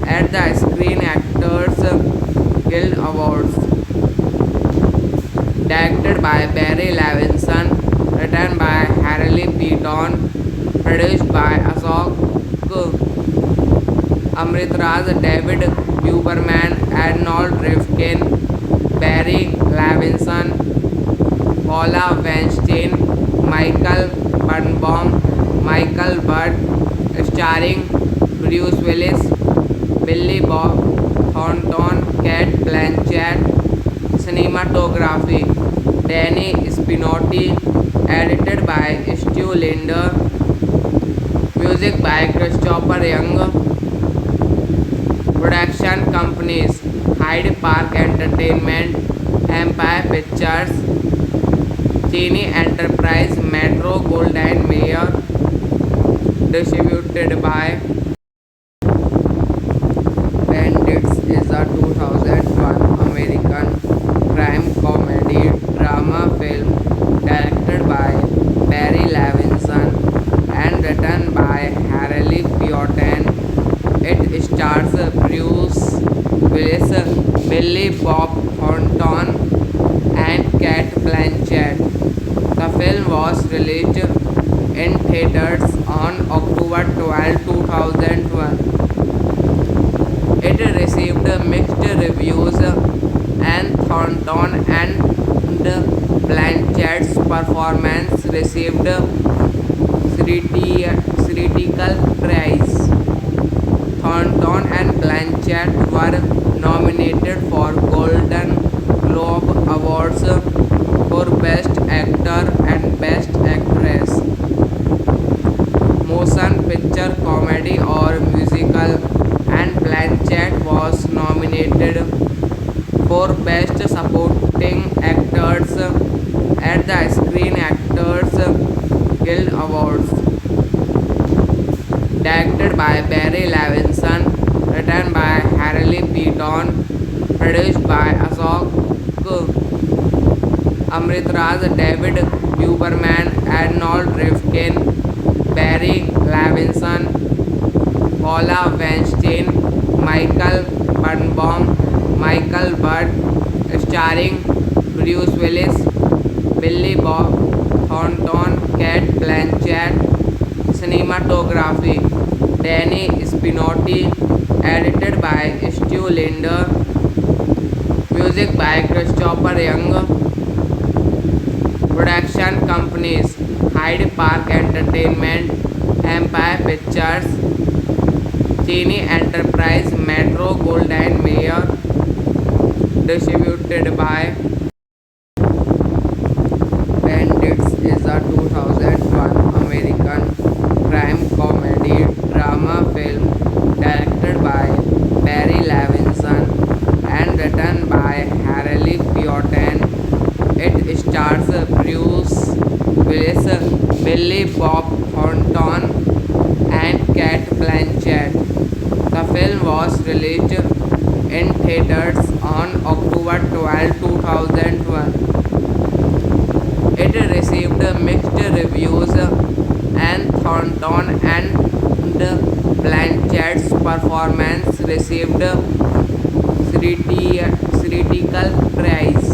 at the Screen Actors Guild Awards. Dawn, produced by Ashok Amritraj, David Huberman, Arnold Rifkin, Barry Levinson, Paula Weinstein, Michael Birnbaum, Michael Budd, starring Bruce Willis, Billy Bob Thornton, Cate Blanchett. Cinematography Danny Spinotti, edited by Stu Linder, music by Christopher Young. Production companies Hyde Park Entertainment, Empire Pictures, Cine Enterprise, Metro Goldwyn Mayer. Distributed by Bandits is a 2001 American crime comedy drama film directed by Barry Levinson and written by Harley Piotin. It stars Bruce Willis, Billy Bob Thornton, and Cate Blanchett. The film was released in theaters on October 12, 2001. It received mixed reviews, and Thornton and Blanchett's performance received critical praise. Thornton and Blanchett were nominated for Golden Globe Awards for Best Actor and Best Actress, Motion Picture Comedy or Musical, and Blanchett was nominated for Best Supporting Actors at the Screen Actors Guild Awards. Directed by Barry Levinson, written by Harley Piotin, produced by Ashok Amritraj, David Huberman, Arnold Rifkin, Barry Levinson, Paula Weinstein, Michael Birnbaum, Michael Budd, starring Bruce Willis, Billy Bob Thornton, Cate Blanchett. Cinematography Danny Spinotti, edited by Stu Linder, music by Christopher Young. Production companies Hyde Park Entertainment, Empire Pictures, Cine Enterprise, Metro Goldwyn Mayer. Distributed by Bandits is a 2001 American crime comedy drama film directed by Barry Levinson and written by Harley Piotin. It stars Bruce Willis, Billy Bob Thornton, and Cate Blanchett. The film was released in theaters on October 12, 2001. It received mixed reviews, and Thornton and Blanchett's performance received critical praise.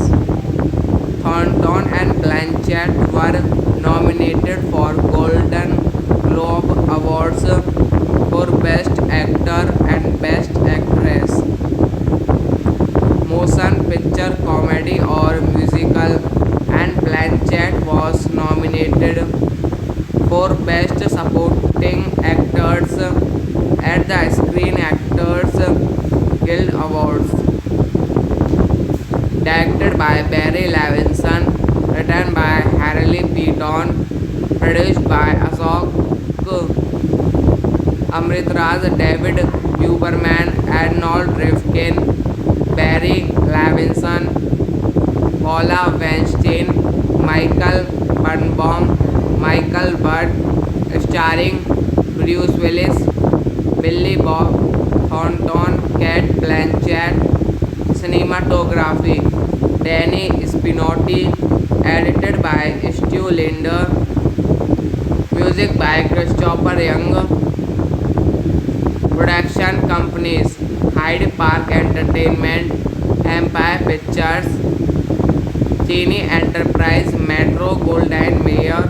Thornton and Blanchett were nominated for Golden Globe Awards for Best Actor and Best Actress, Motion Picture Comedy or Musical, and Blanchett was nominated for Best Supporting Actors at the Screen Actors Guild Awards. Directed by Barry Levinson, written by Harley Piotin, produced by Ashok Amritraj, David Huberman, Arnold Rifkin, Barry Levinson, Paula Weinstein, Michael Birnbaum, Michael Budd, starring Bruce Willis, Billy Bob Thornton, Cate Blanchett. Cinematography Danny Spinotti, edited by Stu Linder, music by Christopher Young. Production companies Hyde Park Entertainment, Empire Pictures, Cine Enterprise, Metro Goldwyn Mayer.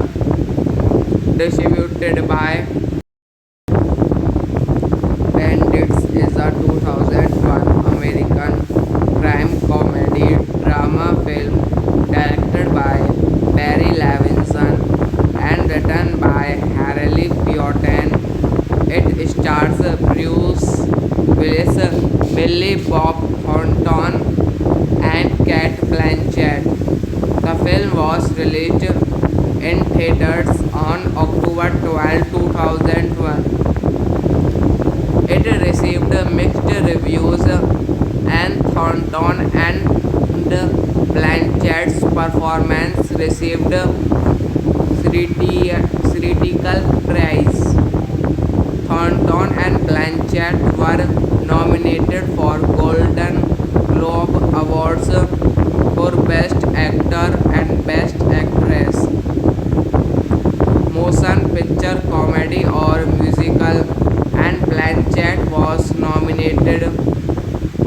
distributed by Bandits is a 2001 American crime comedy drama film directed by Barry Levinson and written by Harley Piotin. It stars Bruce Willis, Billy Bob Thornton, and Kate Blanchett. The film was released in theaters on October 12, 2001. It received mixed reviews, and Thornton and Blanchett's performance received critical praise. Thornton and Blanchett were nominated for Golden Globe Awards for Best Actor and Best Actress, Motion Picture Comedy or Musical, and Blanchett was nominated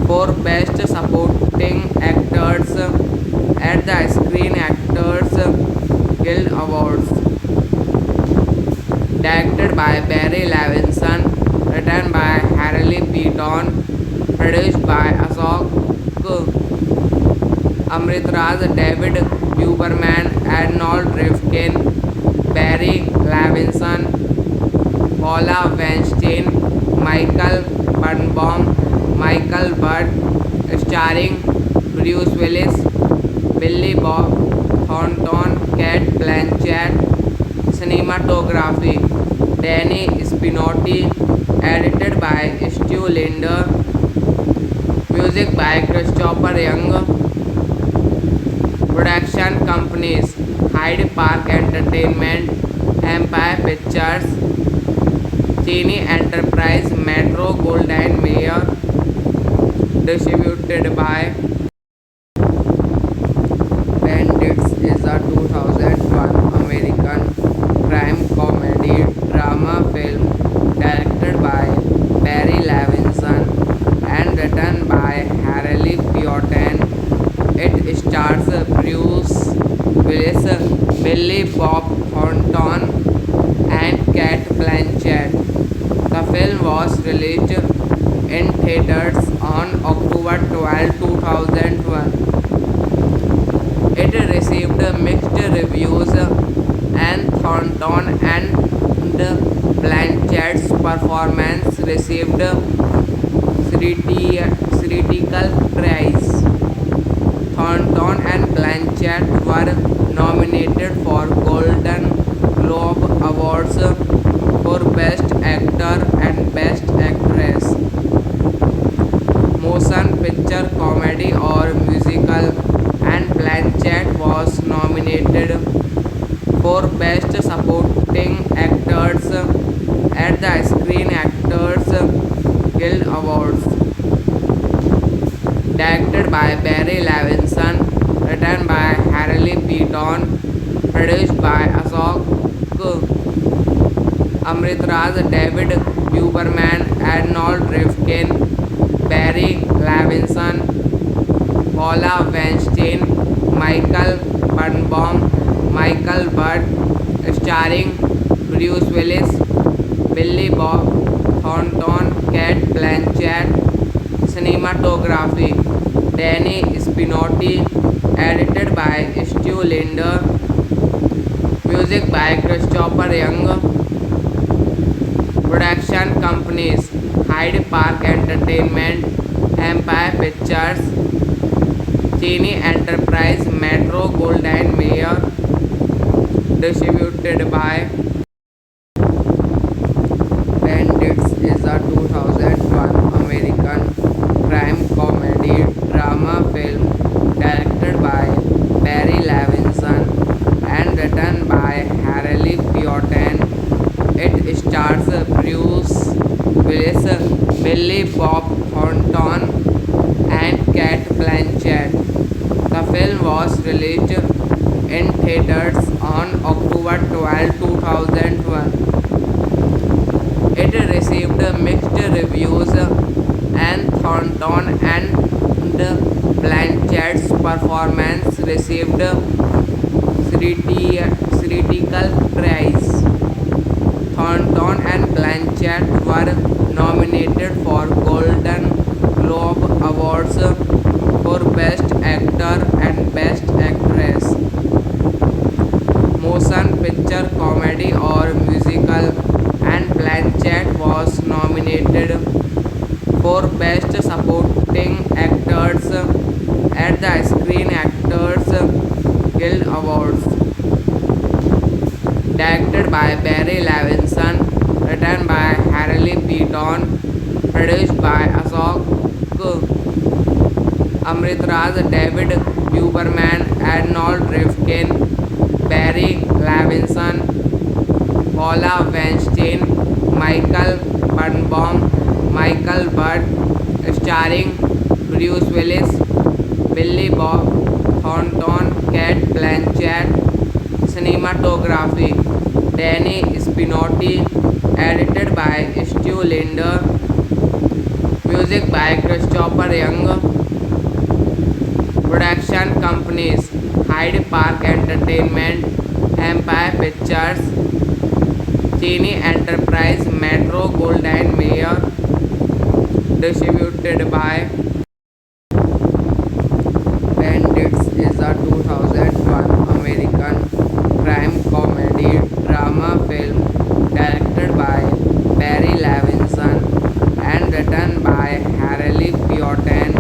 for Best Supporting Actors at the Screen Actors Guild Awards. Directed by Barry Levinson, written by Harley Peyton, produced by Ashok Amritraj, David Huberman, Arnold Rifkin, Barry Levinson, Paula Weinstein, Michael Birnbaum, Michael Budd, starring Bruce Willis, Billy Bob Thornton, Kate Blanchett. Cinematography Danny Spinotti, edited by Stu Linder, music by Christopher Young. Production companies Hyde Park Entertainment, Empire Pictures, Cine Enterprise, Metro Goldwyn Mayer. Distributed by Bandits is a 2001 American crime comedy drama film directed by Barry Levinson and written by Harley Piotin. It stars Bruce Willis, Billy Bob Thornton, and Kate Blanchett. The film was released in theaters on October 12, 2001. It received mixed reviews, and Thornton and Blanchett's performance received critical praise. Thornton and Blanchett were nominated for Golden Globe Awards for Best Actor and Best Actress, Motion Picture Comedy or Musical, and Blanchett was nominated for Best Supporting Actors at the Screen Actors Guild Awards. Directed by Barry Levinson, written by Harley Peyton, produced by Ashok Amritraj, David Huberman, Arnold Rifkin, Barry Levinson, Paula Weinstein, Michael Birnbaum, Michael Budd, starring Bruce Willis, Billy Bob Thornton, Kate Blanchett. Cinematography Danny Spinotti, edited by Stu Linder, music by Christopher Young. Production companies Hyde Park Entertainment, Empire Pictures, Cine Enterprise, Metro Goldwyn Mayer. Distributed by Bandits is a 2001 American crime comedy drama film directed by Barry Levinson and written by Harley Piotin. It stars Bruce Willis, Billy Bob Thornton, and Kate Blanchett. The film was released in theaters on October 12, 2001. It received mixed reviews, and Thornton and Blanchett's performance received critical praise. Thornton and Blanchett were nominated for Golden Globe Awards for Best Actor and Best Actress. Motion picture, comedy or musical, and Blanchett was nominated for Best Supporting Actors at the Screen Actors Guild Awards. Directed by Barry Levinson, written by Harley Beaton, produced by Ashok Amritraj, David Huberman, Arnold Rifkin, Barry Levinson, Paula Weinstein, Michael Birnbaum, Michael Butt, starring Bruce Willis, Billy Bob Thornton, Cate Blanchett. Cinematography Danny Spinotti, edited by Stu Linder, music by Christopher Young. Production companies Hyde Park Entertainment, Empire Pictures, Cine Enterprise, Metro Goldwyn Mayer. Distributed by Bandits is a 2001 American crime comedy drama film directed by Barry Levinson and written by Harley Beaton.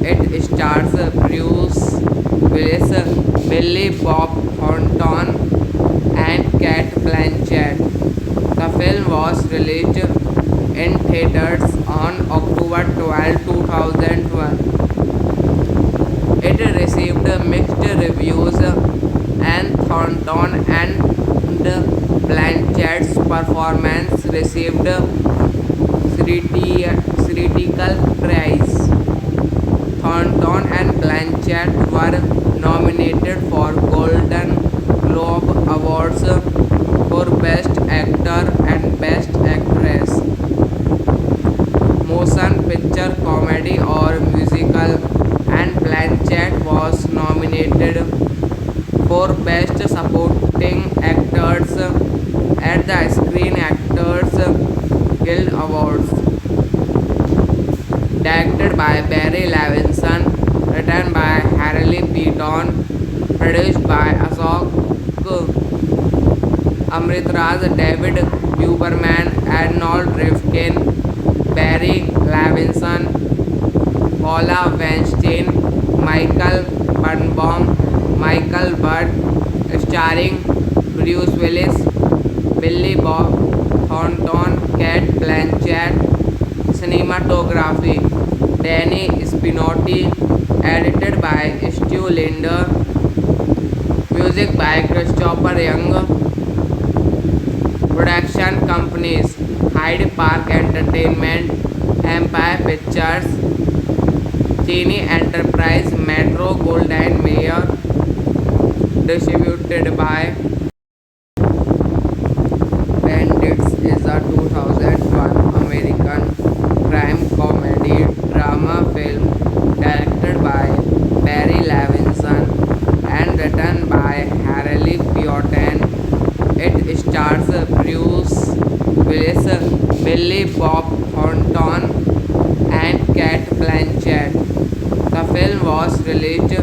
It stars Bruce Willis, Billy Bob Thornton, and Cate Blanchett. The film was released in theaters on October 12, 2001. It received mixed reviews, and Thornton and Blanchett's performance received critical praise. Thornton and Blanchett were nominated for Golden Globe Awards for Best Actor and Best Actress. Motion picture, comedy or musical, and Blanchett was nominated for Best Supporting Actors at the Screen Actors Guild Awards. Directed by Barry Levinson, written by Harley Beaton, produced by Ashok Amritraj, David Huberman, Arnold Rifkin, Barry Levinson, Paula Weinstein, Michael Birnbaum, Michael Butt, starring Bruce Willis, Billy Bob Thornton, Cate Blanchett. Cinematography Danny Spinotti, edited by Stu Linder, music by Christopher Young. Production companies Hyde Park Entertainment, Empire Pictures, Cine Enterprise, Metro Goldwyn Mayer. Distributed by Bandits is a 2001 American crime comedy drama film directed by Barry Levinson and written by Harley Beaton. It stars Bruce Willis, Billy Bob Thornton, and Cate Blanchett. The film was released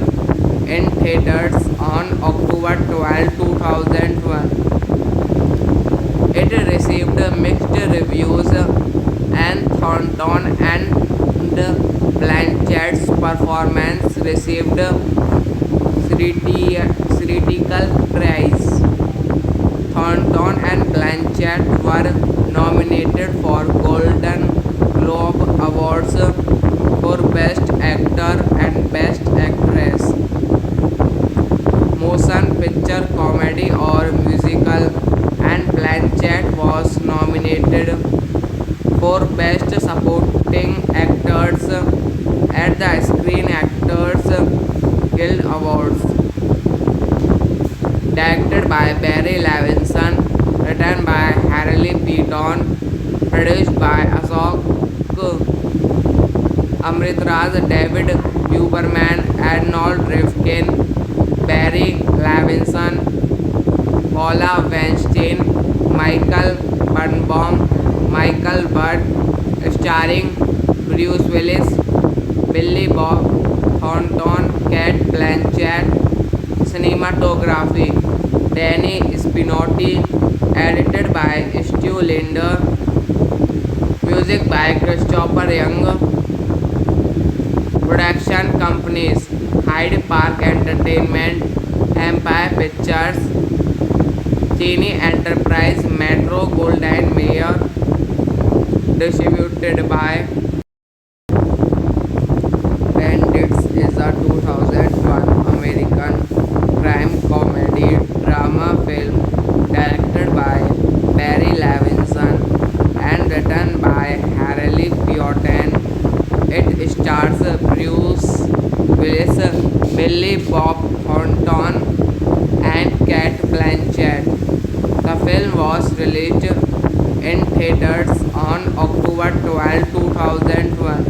in theaters on October 12, 2001. It received mixed reviews, and Thornton and Blanchett's performance received critical praise. Thornton and Blanchett were nominated for Golden Globe Awards for Best Actor and Best Actress. Motion picture, comedy or musical, and Blanchett was nominated for Best Supporting Actors at the Screen Actors Guild Awards. Directed by Barry Levinson, written by Harley Beaton, produced by Ashok Amritraj, David Huberman, Arnold Rifkin, Barry Levinson, Paula Weinstein, Michael Birnbaum, Michael Butt, starring Bruce Willis, Billy Bob Thornton, Cate Blanchett. Cinematography Danny Spinotti, edited by Stu Linder, music by Christopher Young. Production companies Hyde Park Entertainment, Empire Pictures, Cine Enterprise, Metro Goldwyn Mayer. Distributed by Bandits is a 2001 American crime comedy drama film directed by Barry Levinson and written by Harley Piotin. It stars Bruce Willis, Billy Bob Thornton, and Cate Blanchett. The film was released in theaters on October 12, 2001.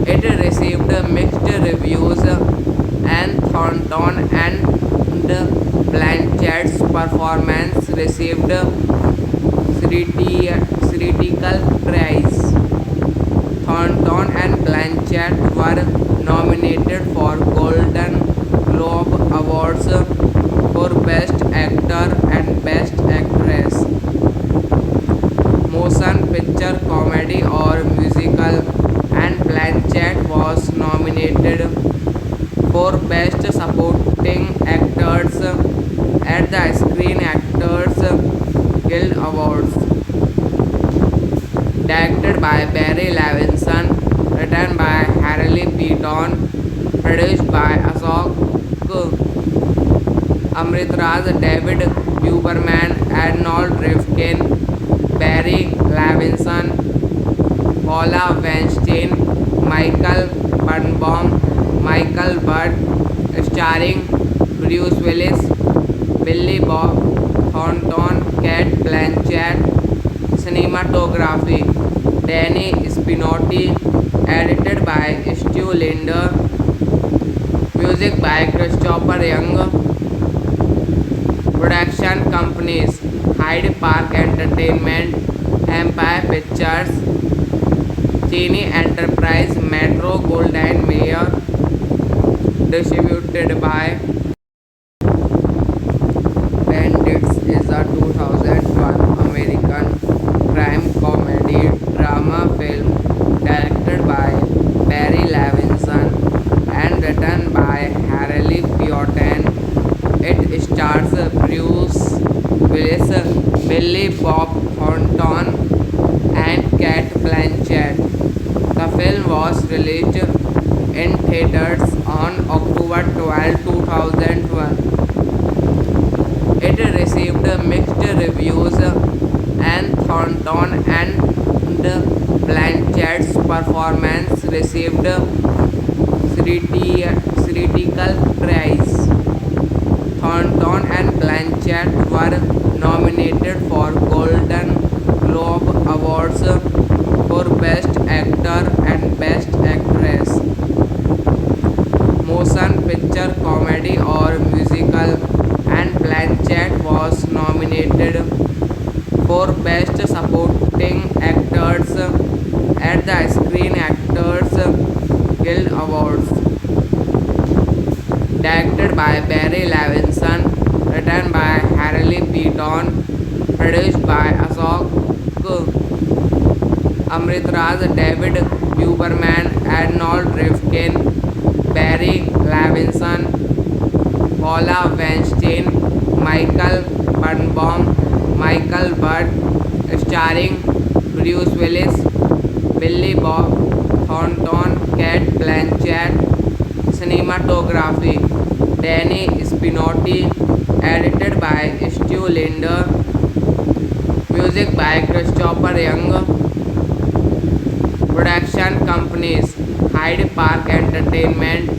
It received mixed reviews, and Thornton and Blanchett's performance received critical praise. Thornton and Blanchett were nominated for Golden Globe Awards for Best Actor and Best Actress, Motion Picture Comedy or Musical, and Blanchett was nominated for Best Supporting Actors at the Screen Actors Guild Awards. Directed by Barry Levinson, written by Harley Peyton, produced by Ashok Amritraj, David Huberman, Arnold Rifkin, Barry Levinson, Paula Weinstein, Michael Birnbaum, Michael Butt, starring Bruce Willis, Billy Bob Thornton, Cate Blanchett. Cinematography Danny Spinotti, edited by Stu Linder, music by Christopher Young. Production companies Hyde Park Entertainment, Empire Pictures, Cine Enterprise, Metro Goldwyn Mayer. Distributed by Bandits is a 2001 American crime comedy drama film directed by Barry Levinson and written by Harley Piotin. It stars Bruce Willis, Billy Bob Thornton, and Cate Blanchett. The film was released in theaters on October 12, 2001. It received mixed reviews, and Thornton and Blanchett's performance received critical praise. Thornton and Blanchett were nominated for Golden Globe Awards for Best Actor and Best Actress, Motion Picture Comedy or Musical, and Blanchett was nominated for Best Supporting Actors at the Screen Actors Guild Awards. Directed by Barry Levinson, written by Harley Peyton, produced by Ashok Amritraj, David Huberman, Arnold Rifkin, Barry Levinson, Paula Weinstein, Michael Birnbaum, Michael Butt, starring Bruce Willis, Billy Bob Thornton, Cate Blanchett. Cinematography Danny Spinotti, edited by Stu Linder, music by Christopher Young. Production companies Hyde Park Entertainment,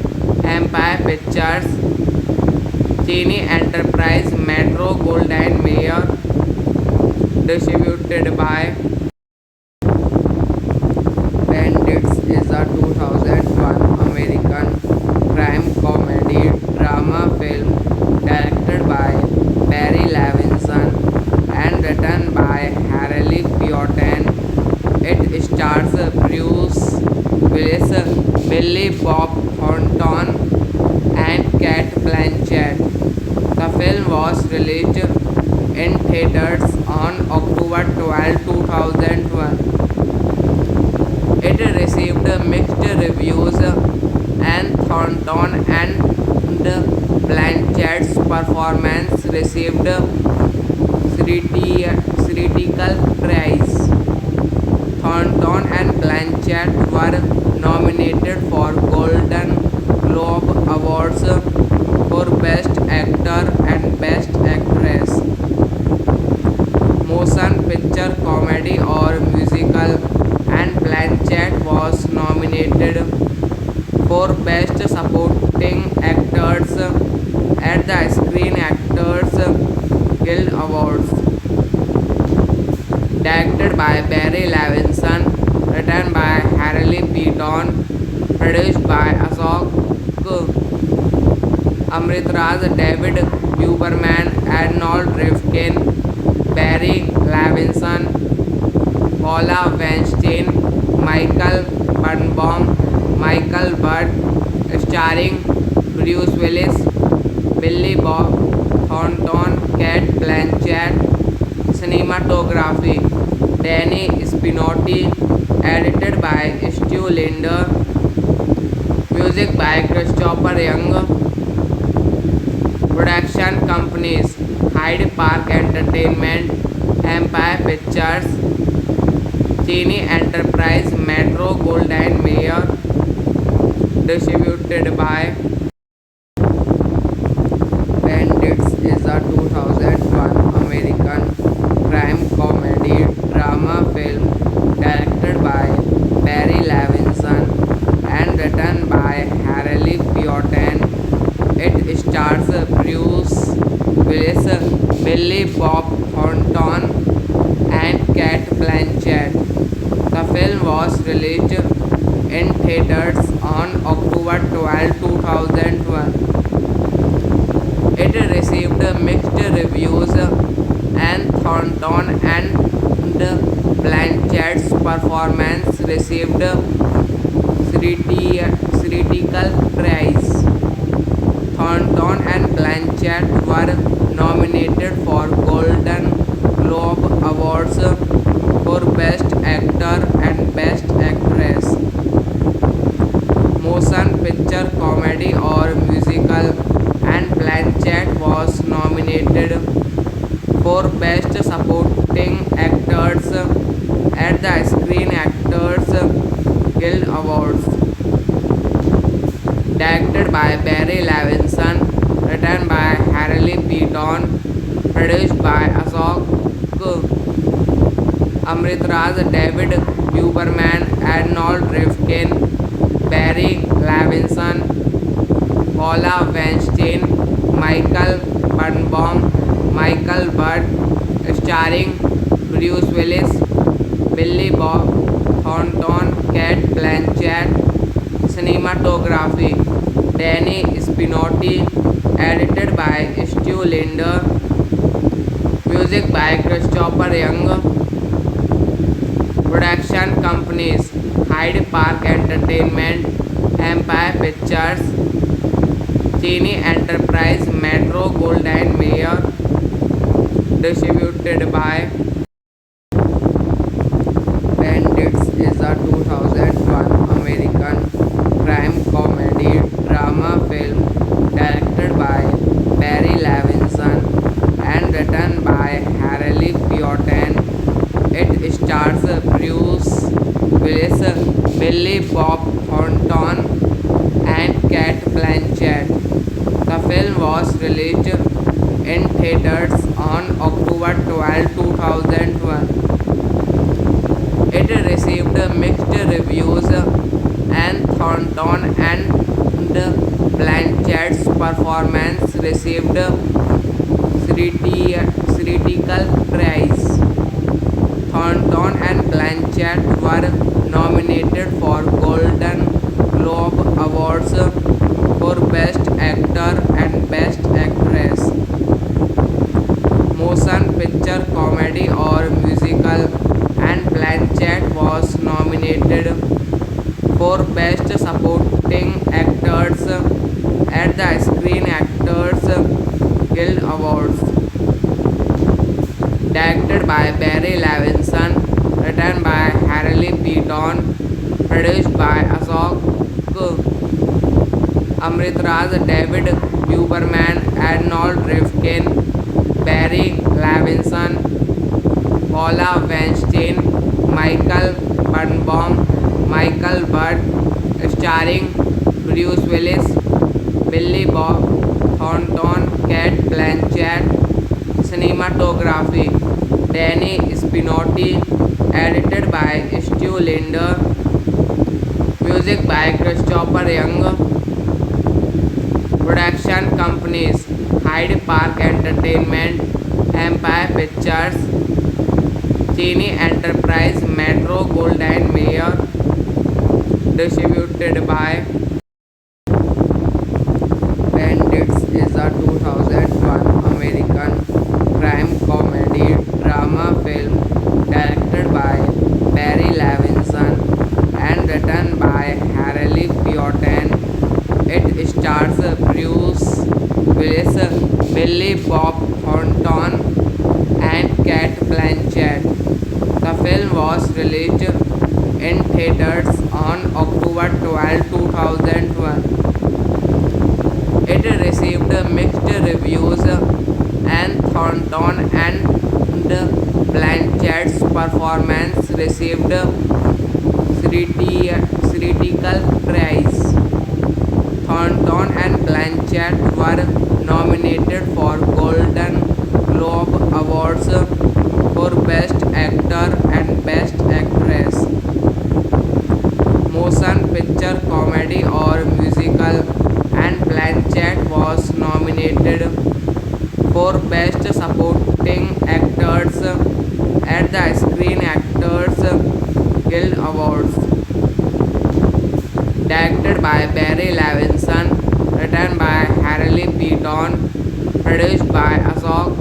Empire Pictures, Cine Enterprise, Metro Goldwyn Mayer. Distributed by Bandits is a 2001 American crime comedy drama film directed by Barry Levinson and written Billy Bob Thornton, and Cate Blanchett. The film was released in theaters on October 12, 2012. It received mixed reviews, and Thornton and Blanchett's performance received critical praise. Thornton and Blanchett were nominated for Golden Globe Awards for Best Actor and Best Actress, Motion Picture Comedy or Musical, and Blanchett was nominated for Best Supporting Actors at the Screen Actors Guild Awards. Directed by Barry Levinson, written by Harley Beaton, produced by Ashok Amritraj, David Huberman, Arnold Rifkin, Barry Levinson, Paula Weinstein, Michael Birnbaum, Michael Budd, starring Bruce Willis, Billy Bob Thornton, Cate Blanchett. Cinematography Danny Spinotti, edited by Stu Linder, music by Christopher Young. Production companies Hyde Park Entertainment, Empire Pictures, Cine Enterprise, Metro Goldwyn Mayer. Distributed by Bandits is a 2001 American crime comedy drama film directed by Barry Levinson and written by Harley Beaton. It stars Bruce Willis, Billy Bob Thornton, and Cate Blanchett. The film was released in theaters on October 12, 2012. It received mixed reviews, and Thornton and Blanchett's performance received critical praise. Thornton and Blanchett were nominated for Golden Globe Awards for Best Actor and Best Actress, Motion Picture Comedy or Musical, and Blanchett was nominated for Best Supporting Actors at the Screen Actors Guild Awards. Directed by Barry Levinson, written by Harley Beaton, produced by Ashok Amritraj, David Huberman, Arnold Rifkin, Barry Levinson, Paula Weinstein, Michael Birnbaum, Michael Budd, starring Bruce Willis, Billy Bob Thornton, Cate Blanchett. Cinematography Danny Spinotti, edited by Stu Linder, music by Christopher Young. Production companies Hyde Park Entertainment, Empire Pictures, Cine Enterprise, Metro Goldwyn Mayer. Distributed by Bandits is a 2001 American crime comedy drama film directed by Barry Levinson and written by Harley Beaton. It stars Bruce Willis, Billy Bob Thornton, and Cate Blanchett. The film was released in theaters on October 12, 2012. It received mixed reviews, and Thornton and Blanchett's performance received critical praise. Thornton and Blanchett were nominated for Golden Globe Awards for Best Actor and Best Actress, Motion Picture Comedy or Musical, and Blanchett was nominated for Best Supporting Actors at the Screen Actors Guild Awards. Directed by Barry Levinson, written by Harley Beaton, produced by Ashok Amritraj, David Huberman, Arnold Rifkin, Barry Levinson, Paula Weinstein, Michael Birnbaum, Michael Budd, starring Bruce Willis, Billy Bob Thornton, Cate Blanchett. Cinematography Danny Spinotti, edited by Stu Linder, music by Christopher Young. Production companies Hyde Park Entertainment, Empire Pictures, Cine Enterprise, Metro Goldwyn Mayer. Distributed by Bandits is a 2001 American crime comedy drama film directed by Barry Levinson and written by Harley Beaton. It stars Bruce Willis, Billy Bob Thornton, and Cate Blanchett. The film was released in theaters on October 12, 2001. It received mixed reviews, and Thornton and Blanchett's performance received critical praise. Thornton and Blanchett were nominated for Golden Globe Awards for Best Actor and Best Actress, Motion Picture Comedy or Musical, and Blanchett was nominated for Best Supporting Actors at the Screen Actors Guild Awards. Directed by Barry Levinson, written by Harley Beaton, produced by Ashok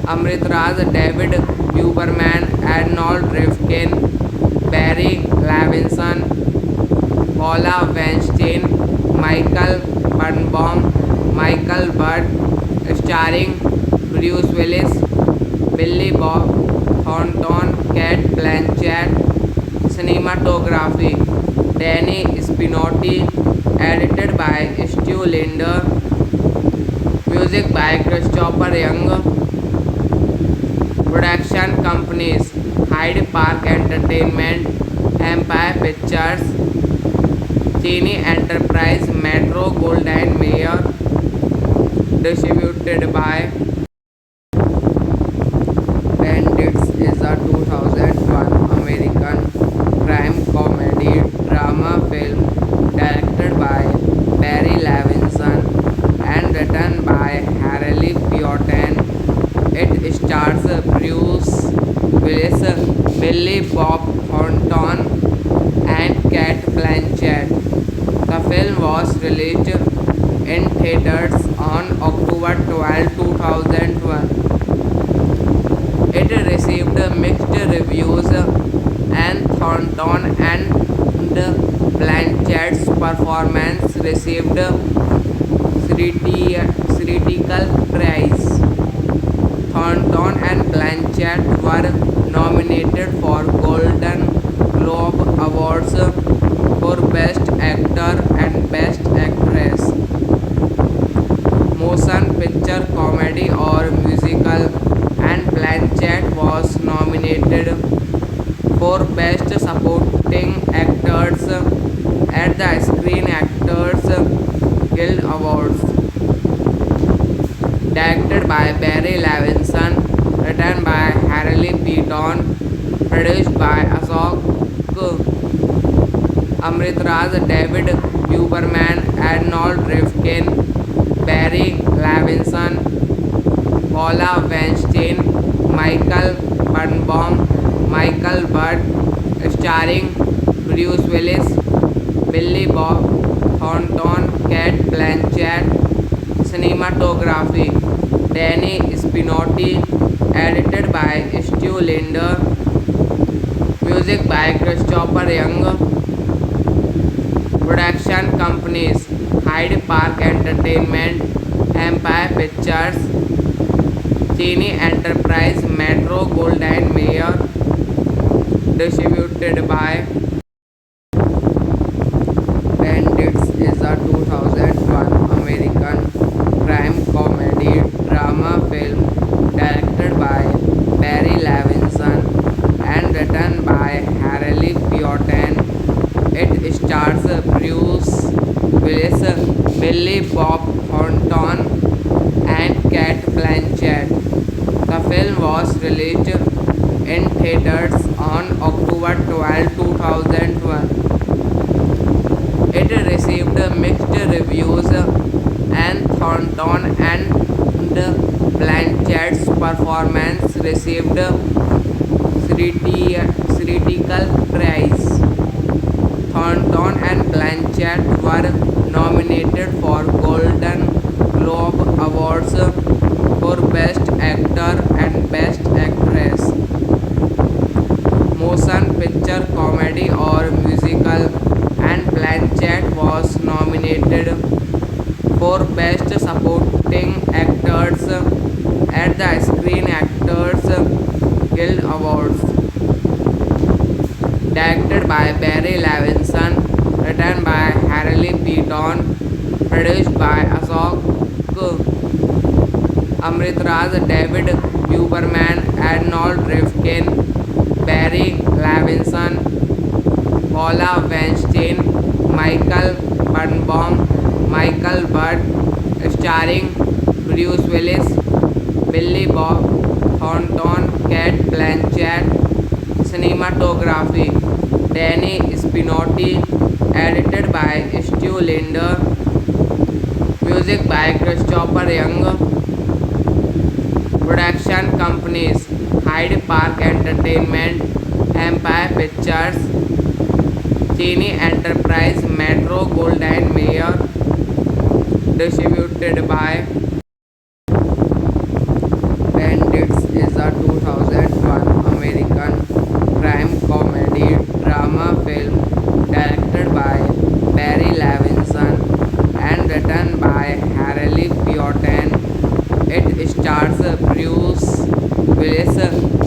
Amritraj, David Huberman, Arnold Rifkin, Barry Levinson, Paula Weinstein, Michael Birnbaum, Michael Budd, starring Bruce Willis, Billy Bob Thornton, Cate Blanchett. Cinematography Danny Spinotti, edited by Stu Linder, music by Christopher Young. Production companies Hyde Park Entertainment, Empire Pictures, Cine Enterprise, Metro Goldwyn Mayer. Distributed by Bandits is a 2001 American crime comedy drama film directed by Barry Levinson and written by Harley Beaton. It stars Bruce Willis, Billy Bob Thornton, and Cate Blanchett. The film was released in theaters on October 12, 2001. It received mixed reviews, and Thornton and Blanchett's performance received critical praise. Thornton and Blanchett were nominated for Golden Globe Awards for Best Actor and Best Actress, Motion Picture Comedy or Musical, and Blanchett was nominated for Best Supporting Actors at the Screen Actors Guild Awards. Directed by Barry Levinson, written by Harley Beaton, produced by Ashok Amritraj, David Huberman, Arnold Rifkin, Barry Levinson, Paula Weinstein, Michael Birnbaum, Michael Budd, starring Bruce Willis, Billy Bob Thornton, Cate Blanchett. Cinematography Danny Spinotti, edited by Stu Linder, Music by Christopher Young. Production companies Hyde Park Entertainment, Empire Pictures, Cine Enterprise, Metro Goldwyn Mayer. Distributed by Bandits is a 2001 American crime comedy drama film directed by Barry Levinson and written by Harley Peyton. It stars Bruce Willis, Billy Bob Thornton, and Cate Blanchett. The film was released in theaters on October 12, 2001. It received mixed reviews, and Thornton and Blanchett's performance received critical praise. Thornton and Blanchett were nominated for Golden Globe Awards for Best Actor and Best Actress, Motion Picture Comedy or Musical, and Blanchett was nominated for Best Supporting Actors at the Screen Actors Guild Awards. Directed by Barry Levinson, written by Harley Peyton, produced by Ashok Amritraj, David Huberman, Arnold Rifkin, Barry Levinson, Paula Weinstein, Michael Birnbaum, Michael Butt, starring Bruce Willis, Billy Bob Thornton, Cate Blanchett. Cinematography Danny Spinotti, edited by Stu Linder. Music by Christopher Young. Production companies Hyde Park Entertainment, Empire Pictures, Cine Enterprise, Metro Goldwyn Mayer. Distributed by Bandits is a 2001 American crime comedy drama film directed by Barry Levinson and written by Harley Peyton. It stars Bruce Willis,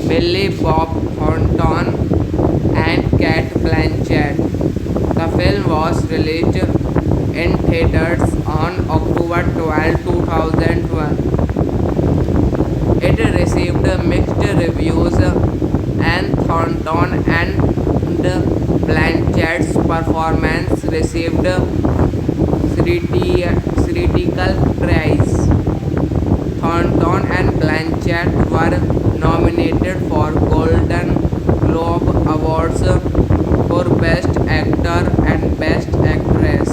Billy Bob Thornton, and Cate Blanchett. The film was released in theaters on October 12, 2001. It received mixed reviews, and Thornton and Blanchett's performance received critical praise. Thornton and Blanchett were nominated for Golden Globe Awards for Best Actor and Best Actress,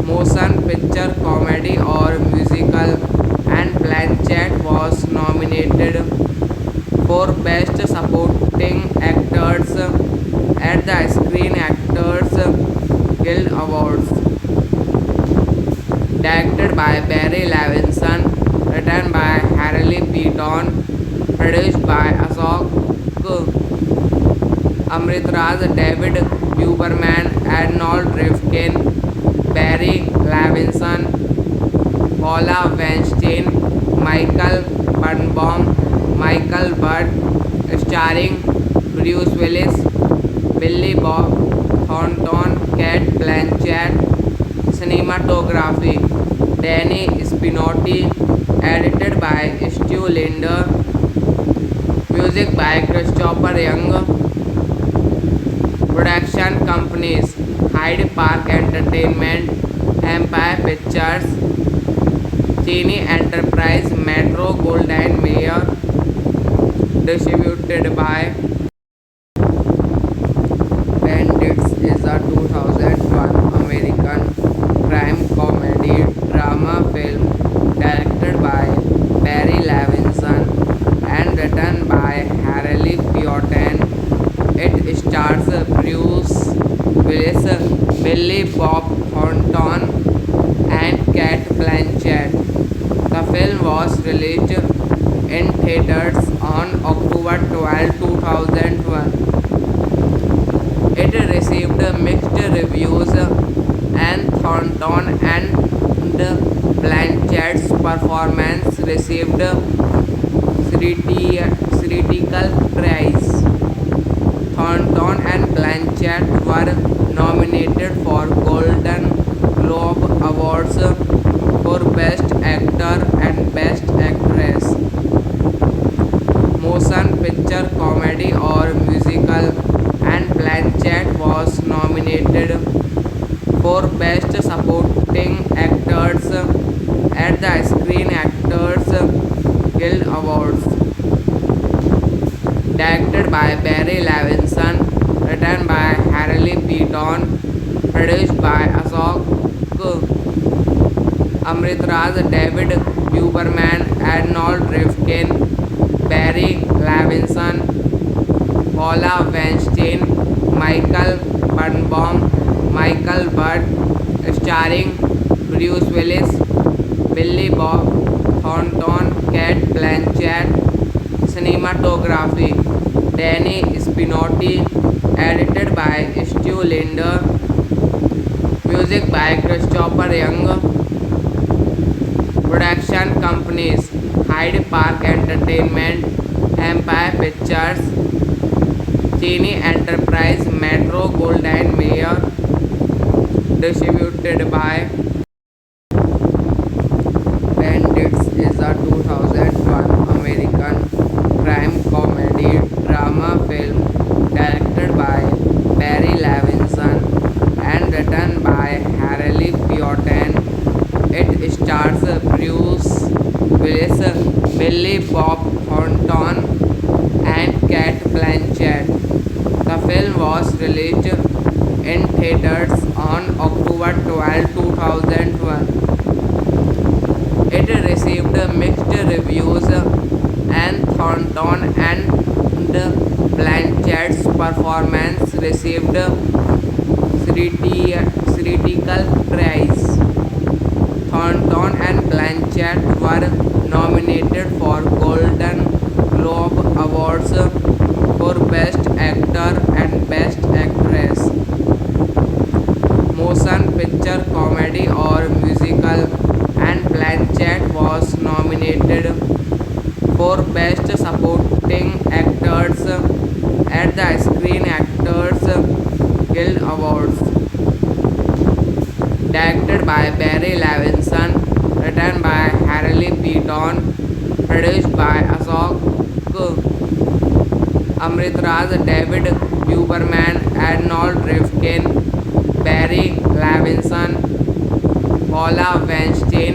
Motion Picture Comedy or Musical, and Blanchett was nominated for Best Supporting Actors at the Screen Actors Guild Awards. Directed by Barry Levinson, written by Harley Peyton, produced by Ashok Amritraj, David Huberman, Arnold Rifkin, Barry Levinson, Paula Weinstein, Michael Birnbaum, Michael Butt, starring Bruce Willis, Billy Bob Thornton, Cate Blanchett. Cinematography Danny Spinotti, edited by Stu Linder. Music by Christopher Young. Production companies Hyde Park Entertainment, Empire Pictures, Cine Enterprise, Metro Goldwyn Mayer. Distributed by Bandits is a 2001 American crime comedy drama film directed by Barry Levinson and written by Harley Peyton. It stars Bruce Willis, Billy Bob Thornton, and Cate Blanchett. The film was released in theaters on October 12, 2001. It received mixed reviews, and Thornton and Blanchett's performance received critical praise. Thornton and Blanchett were nominated for Golden Globe Awards for Best Actor and Best Actress, Motion Picture Comedy or Musical, and Blanchett was nominated for Best Supporting Actors at the Screen Actors Guild Awards. Directed by Barry Levinson, written by Harley Beaton, produced by Ashok Amritraj, David Huberman, Arnold Rifkin, Barry Levinson, Paula Weinstein, Michael Birnbaum, Michael Butt, starring Bruce Willis, Billy Bob Thornton, Cate Blanchett. Cinematography Danny Spinotti, edited by Stu Linder, music by Christopher Young. Production companies Hyde Park Entertainment, Empire Pictures, Cine Enterprise, Metro Goldwyn Mayer. Distributed by Bandits is a 2001 American crime comedy drama film directed by Barry Levinson and written by Harley Beaton. It stars Bruce Willis, Billy Bob Thornton, and Cate Blanchett. The film was released in theaters on October 12, 2001. It received mixed reviews, and Thornton and Blanchett's performance received critical praise. Thornton and Blanchett were nominated for Golden Globe Awards for Best Actor and Best Actress, Motion Picture Comedy or Musical, and Blanchett was nominated for Best Supporting Actors at the Screen Actors Guild Awards. Directed by Barry Levinson, written by Harley Beaton, produced by Ashok Amritraj, David Huberman, Arnold Rifkin, Barry Levinson, Paula Weinstein,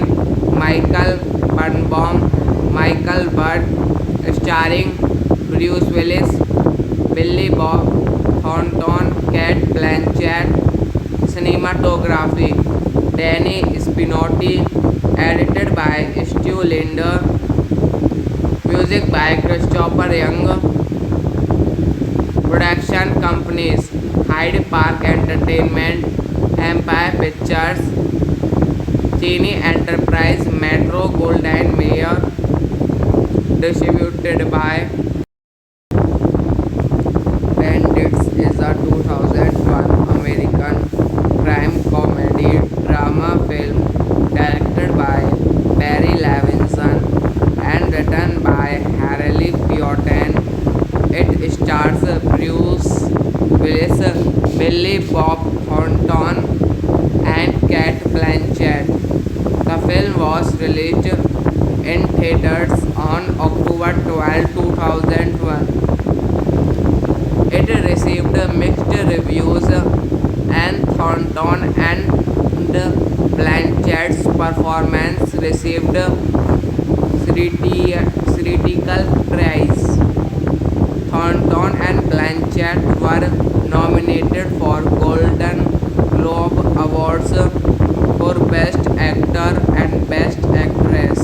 Michael Birnbaum, Michael Butt, starring Bruce Willis, Billy Bob Thornton, Cate Blanchett. Cinematography Danny Spinotti, edited by Stu Linder, music by Christopher Young. Production companies Hyde Park Entertainment, Empire Pictures, Cine Enterprise, Metro Goldwyn Mayer. Distributed by Bandits is a 2001 American crime comedy drama film directed by Barry Levinson and written by Harley Beaton. It stars Bruce Willis, Billy Bob Thornton, and Cate Blanchett. The film was released in theaters on October 12, 2001. It received mixed reviews, and Thornton and Blanchett's performance received critical praise. Thornton and Blanchett were nominated for Golden Globe Awards for Best Actor and Best Actress,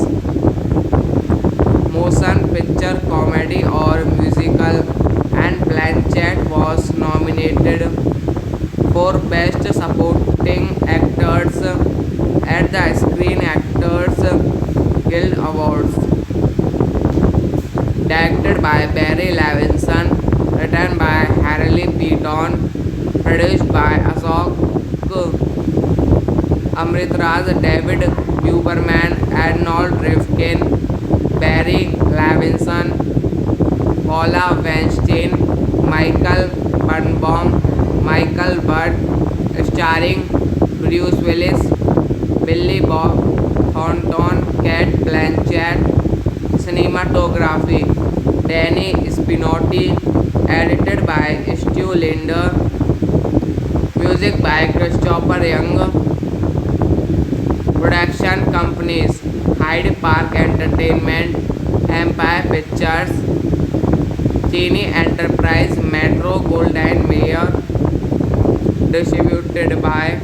Motion Picture Comedy or Musical, and Blanchett was nominated for Best Supporting Actors at the Screen Actors Guild Awards. by Barry Levinson, written by Harley Beaton, produced by Ashok Amritraj, David Huberman, Arnold Rifkin, Barry Levinson, Paula Weinstein, Michael Birnbaum, Michael Budd, starring Bruce Willis, Billy Bob Thornton, Cate Blanchett. Cinematography Danny Spinotti, edited by Stu Linder, music by Christopher Young. Production companies Hyde Park Entertainment, Empire Pictures, Cine Enterprise, Metro Goldwyn Mayer. Distributed by